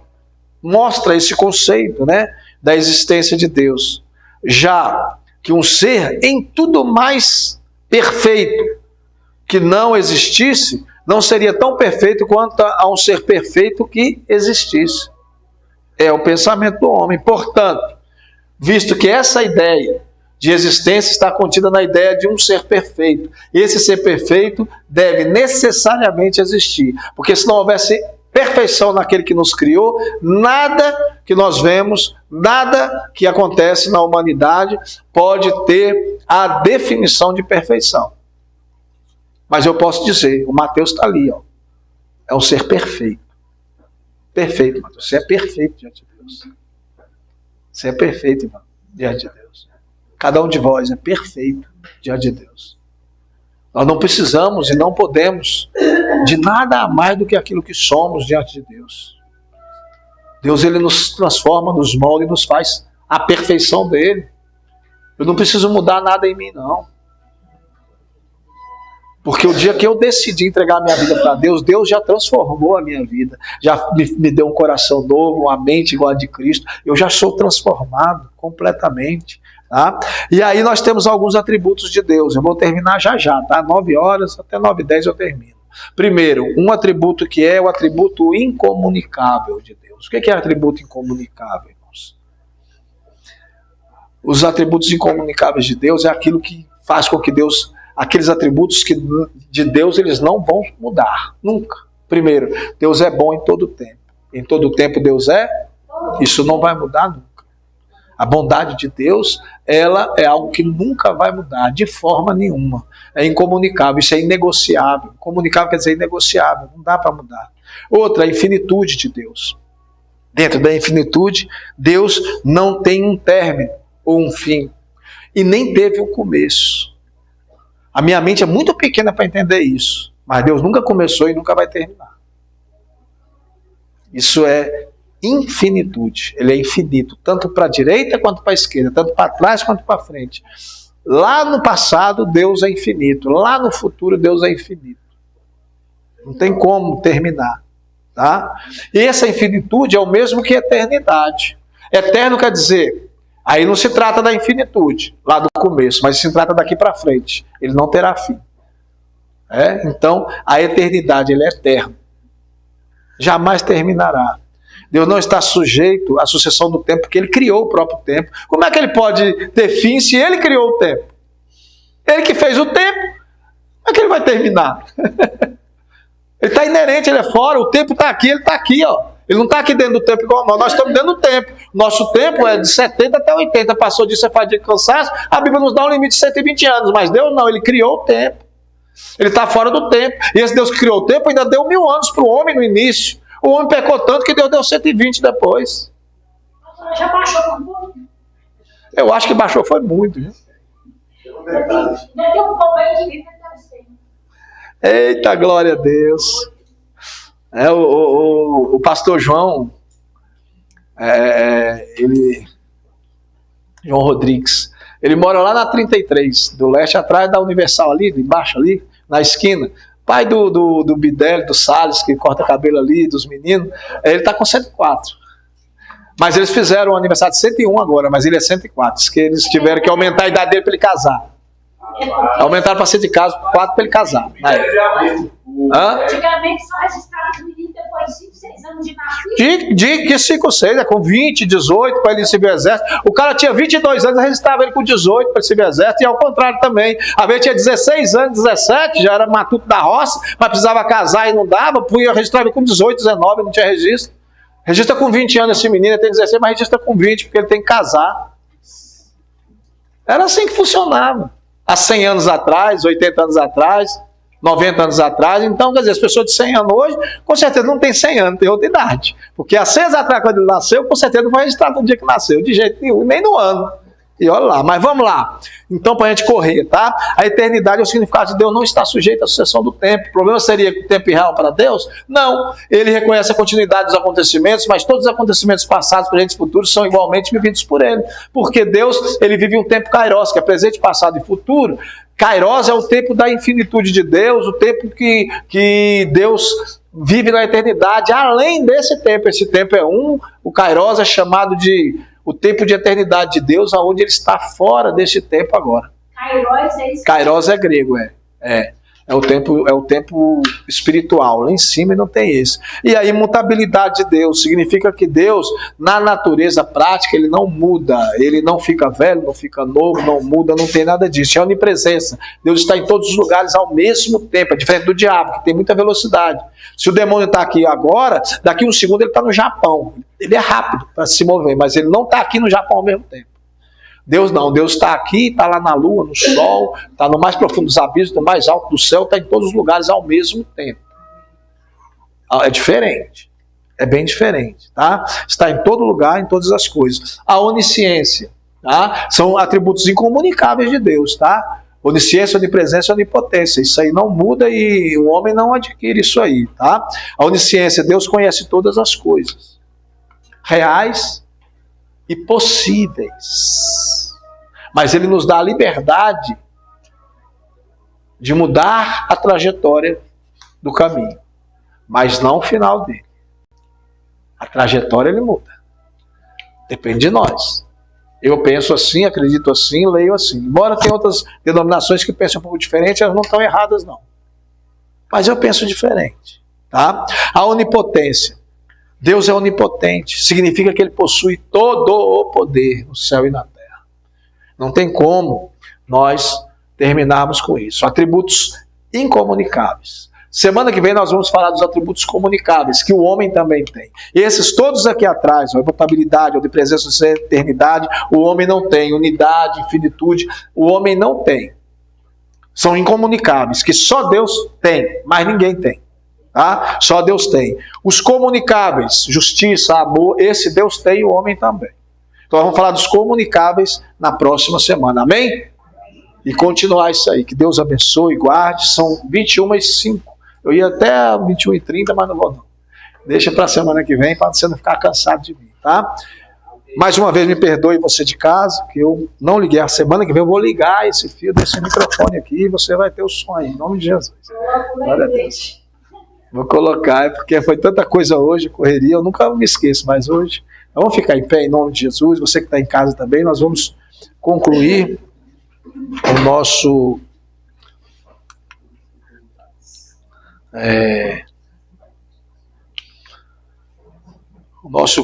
mostra esse conceito, né, da existência de Deus. Já que um ser em tudo mais perfeito que não existisse, não seria tão perfeito quanto a um ser perfeito que existisse. É o pensamento do homem. Portanto, visto que essa ideia de existência está contida na ideia de um ser perfeito, esse ser perfeito deve necessariamente existir, porque se não houvesse perfeição naquele que nos criou, nada que nós vemos, nada que acontece na humanidade pode ter a definição de perfeição. Mas eu posso dizer, o Mateus está ali, ó, é um ser perfeito. Perfeito, Mateus. Você é perfeito diante de Deus. Você é perfeito, irmão, diante de Deus. Cada um de vós é perfeito diante de Deus. Nós não precisamos e não podemos de nada a mais do que aquilo que somos diante de Deus. Deus, ele nos transforma, nos molda e nos faz a perfeição dele. Eu não preciso mudar nada em mim, não. Porque o dia que eu decidi entregar a minha vida para Deus, Deus já transformou a minha vida. Já me deu um coração novo, uma mente igual a de Cristo. Eu já sou transformado completamente. Tá? E aí nós temos alguns atributos de Deus. Eu vou terminar já, tá? 9 horas, até 9h10 eu termino. Primeiro, um atributo que é o atributo incomunicável de Deus. O que é atributo incomunicável, irmãos? Os atributos incomunicáveis de Deus é aquilo que faz com que Deus, aqueles atributos que de Deus eles não vão mudar, nunca. Primeiro, Deus é bom em todo tempo. Em todo tempo Deus é, isso não vai mudar nunca. A bondade de Deus, ela é algo que nunca vai mudar, de forma nenhuma. É incomunicável, isso é inegociável. Comunicável quer dizer inegociável, não dá para mudar. Outra, a infinitude de Deus. Dentro da infinitude, Deus não tem um término ou um fim. E nem teve um começo. A minha mente é muito pequena para entender isso. Mas Deus nunca começou e nunca vai terminar. Isso é infinitude, ele é infinito, tanto para a direita quanto para a esquerda, tanto para trás quanto para frente. Lá no passado, Deus é infinito, lá no futuro, Deus é infinito. Não tem como terminar. Tá? E essa infinitude é o mesmo que eternidade. Eterno quer dizer, aí não se trata da infinitude, lá do começo, mas se trata daqui para frente. Ele não terá fim. Então, a eternidade, ele é eterno. Jamais terminará. Deus não está sujeito à sucessão do tempo, porque ele criou o próprio tempo. Como é que ele pode ter fim se ele criou o tempo? Ele que fez o tempo, como é que ele vai terminar? Ele está inerente, ele é fora, o tempo está aqui, ele está aqui, ó. Ele não está aqui dentro do tempo igual nós estamos dentro do tempo. Nosso tempo é de 70 até 80, passou disso, é fadiga de cansaço, a Bíblia nos dá um limite de 120 anos, mas Deus não, ele criou o tempo. Ele está fora do tempo. E esse Deus que criou o tempo ainda deu 1000 anos para o homem no início. O homem pecou tanto que Deus deu 120 depois. Já baixou um pouco? Eu acho que baixou foi muito. Viu? Ainda tem um pouco aí de vida que deve ser. Eita, glória a Deus. O pastor João, João Rodrigues, ele mora lá na 33, do leste, atrás da Universal ali, embaixo ali, na esquina. Pai do Bidel, do Salles, que corta cabelo ali, dos meninos, ele está com 104. Mas eles fizeram o aniversário de 101 agora, mas ele é 104. Diz que eles tiveram que aumentar a idade dele para ele casar. Aumentaram para 104 para ele casar. Antigamente só registrava os meninos depois de 5, 6 anos de nascido. De 5, 6, é com 20, 18 para ele servir o exército. O cara tinha 22 anos, registrava ele com 18 para ele servir o exército, e ao contrário também. A vez tinha 16 anos, 17, já era matuto da roça, mas precisava casar e não dava, punha registrar ele com 18, 19, não tinha registro. Registra com 20 anos esse menino, ele tem 16, mas registra com 20, porque ele tem que casar. Era assim que funcionava. Há 100 anos atrás, 80 anos atrás, 90 anos atrás. Então, quer dizer, as pessoas de 100 anos hoje, com certeza não tem 100 anos, tem outra idade. Porque há 100 anos atrás, quando ele nasceu, com certeza não foi registrado no dia que nasceu, de jeito nenhum, nem no ano. E olha lá, mas vamos lá. Então, para a gente correr, tá? A eternidade é o significado de Deus não está sujeito à sucessão do tempo. O problema seria o tempo irreal para Deus? Não. Ele reconhece a continuidade dos acontecimentos, mas todos os acontecimentos passados, presentes e futuros são igualmente vividos por ele. Porque Deus, ele vive um tempo kairos, que é presente, passado e futuro. Kairos é o tempo da infinitude de Deus, o tempo que Deus vive na eternidade. Além desse tempo, esse tempo é o kairos é chamado de o tempo de eternidade de Deus, aonde ele está fora desse tempo agora. Kairos é isso? Kairos é grego, é É o tempo espiritual. Lá em cima não tem esse. E a imutabilidade de Deus significa que Deus, na natureza prática, ele não muda. Ele não fica velho, não fica novo, não muda, não tem nada disso. É onipresença. Deus está em todos os lugares ao mesmo tempo. É diferente do diabo, que tem muita velocidade. Se o demônio está aqui agora, daqui um segundo ele está no Japão. Ele é rápido para se mover, mas ele não está aqui no Japão ao mesmo tempo. Deus não, Deus está aqui, está lá na lua, no sol, está no mais profundo dos abismos, no mais alto do céu, está em todos os lugares ao mesmo tempo. É diferente, é bem diferente, tá? Está em todo lugar, em todas as coisas. A onisciência, tá? São atributos incomunicáveis de Deus, tá? Onisciência, onipresença e onipotência, isso aí não muda e o homem não adquire isso aí, tá? A onisciência, Deus conhece todas as coisas, reais e possíveis. Mas ele nos dá a liberdade de mudar a trajetória do caminho, mas não o final dele. A trajetória ele muda. Depende de nós. Eu penso assim, acredito assim, leio assim. Embora tenha outras denominações que pensam um pouco diferente, elas não estão erradas não. Mas eu penso diferente, tá? A onipotência. Deus é onipotente, significa que ele possui todo o poder no céu e na terra. Não tem como nós terminarmos com isso. Atributos incomunicáveis. Semana que vem nós vamos falar dos atributos comunicáveis, que o homem também tem. E esses todos aqui atrás, a imutabilidade, a onipresença, a eternidade, o homem não tem. Unidade, infinitude, o homem não tem. São incomunicáveis, que só Deus tem, mas ninguém tem. Tá? Só Deus tem. Os comunicáveis, justiça, amor, esse Deus tem e o homem também. Então vamos falar dos comunicáveis na próxima semana, amém? E continuar isso aí, que Deus abençoe e guarde. São 21h05. Eu ia até 21h30, mas não vou não. Deixa para a semana que vem, para você não ficar cansado de mim, tá? Mais uma vez me perdoe você de casa, que eu não liguei. A semana que vem eu vou ligar esse fio desse microfone aqui e você vai ter o som aí, em nome de Jesus. Glória a Deus. Vou colocar, é porque foi tanta coisa hoje, correria, eu nunca me esqueço, mas hoje, vamos ficar em pé em nome de Jesus, você que está em casa também, nós vamos concluir o nosso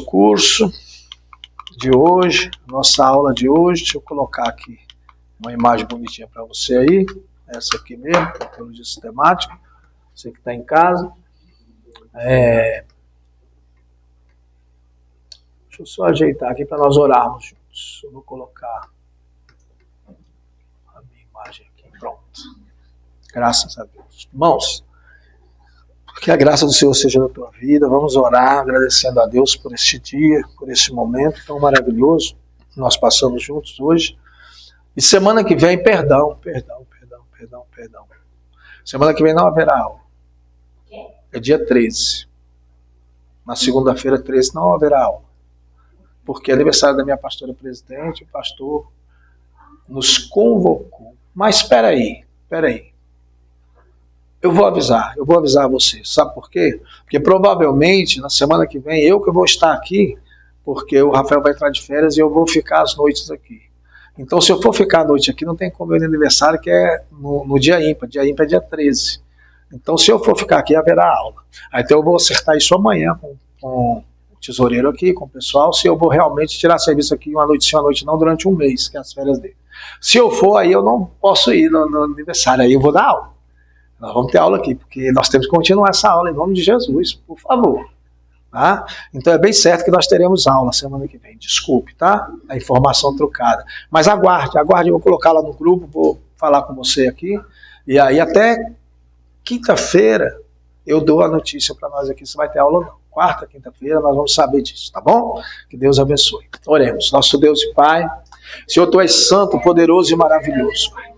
curso de hoje, nossa aula de hoje. Deixa eu colocar aqui uma imagem bonitinha para você aí, essa aqui mesmo, teologia sistemática. Você que está em casa. Deixa eu só ajeitar aqui para nós orarmos juntos. Eu vou colocar a minha imagem aqui. Pronto. Graças a Deus. Irmãos, que a graça do Senhor seja na tua vida. Vamos orar agradecendo a Deus por este dia, por este momento tão maravilhoso que nós passamos juntos hoje. E semana que vem, perdão. Semana que vem não haverá aula. É dia 13. Na segunda-feira 13 não haverá aula. Porque é aniversário da minha pastora presidente, o pastor nos convocou. Mas espera aí. Eu vou avisar você. Sabe por quê? Porque provavelmente na semana que vem eu que vou estar aqui, porque o Rafael vai entrar de férias e eu vou ficar as noites aqui. Então se eu for ficar a noite aqui, não tem como ir no aniversário, que é no dia ímpar. Dia ímpar é dia 13. Então, se eu for ficar aqui, haverá aula. Então, eu vou acertar isso amanhã com o tesoureiro aqui, com o pessoal, se eu vou realmente tirar serviço aqui uma noite sim, uma noite não, durante um mês, que é as férias dele. Se eu for, aí eu não posso ir no aniversário, aí eu vou dar aula. Nós vamos ter aula aqui, porque nós temos que continuar essa aula em nome de Jesus, por favor. Tá? Então, é bem certo que nós teremos aula semana que vem. Desculpe, tá? A informação trocada. Mas aguarde, eu vou colocar lá no grupo, vou falar com você aqui, e aí até quinta-feira eu dou a notícia para nós aqui se vai ter aula ou não. Quarta, quinta-feira nós vamos saber disso, tá bom? Que Deus abençoe. Oremos. Nosso Deus e Pai, Senhor, Tu és santo, poderoso e maravilhoso, Pai.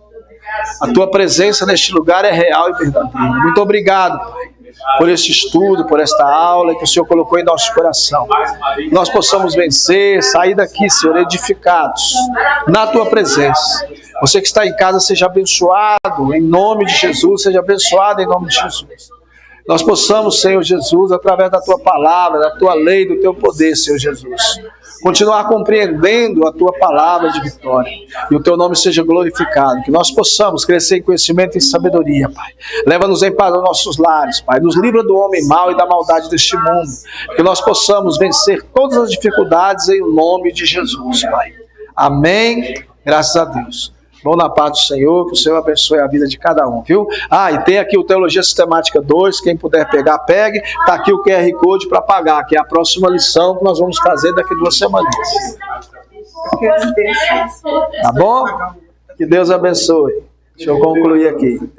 A Tua presença neste lugar é real e verdadeira. Muito obrigado, Pai, por este estudo, por esta aula que o Senhor colocou em nosso coração. Que nós possamos vencer, sair daqui, Senhor, edificados na Tua presença. Você que está em casa, seja abençoado em nome de Jesus, seja abençoado em nome de Jesus. nós possamos, Senhor Jesus, através da tua palavra, da tua lei, do teu poder, Senhor Jesus, continuar compreendendo a tua palavra de vitória, e o teu nome seja glorificado, que nós possamos crescer em conhecimento e em sabedoria, Pai. Leva-nos em paz aos nossos lares, Pai, nos livra do homem mau e da maldade deste mundo, que nós possamos vencer todas as dificuldades em nome de Jesus, Pai. Amém, graças a Deus. Vão na paz do Senhor, que o Senhor abençoe a vida de cada um, viu? E tem aqui o Teologia Sistemática 2, quem puder pegar, pegue. Está aqui o QR Code para pagar, que é a próxima lição que nós vamos fazer daqui 2 semanas. Tá bom? Que Deus abençoe. Deixa eu concluir aqui.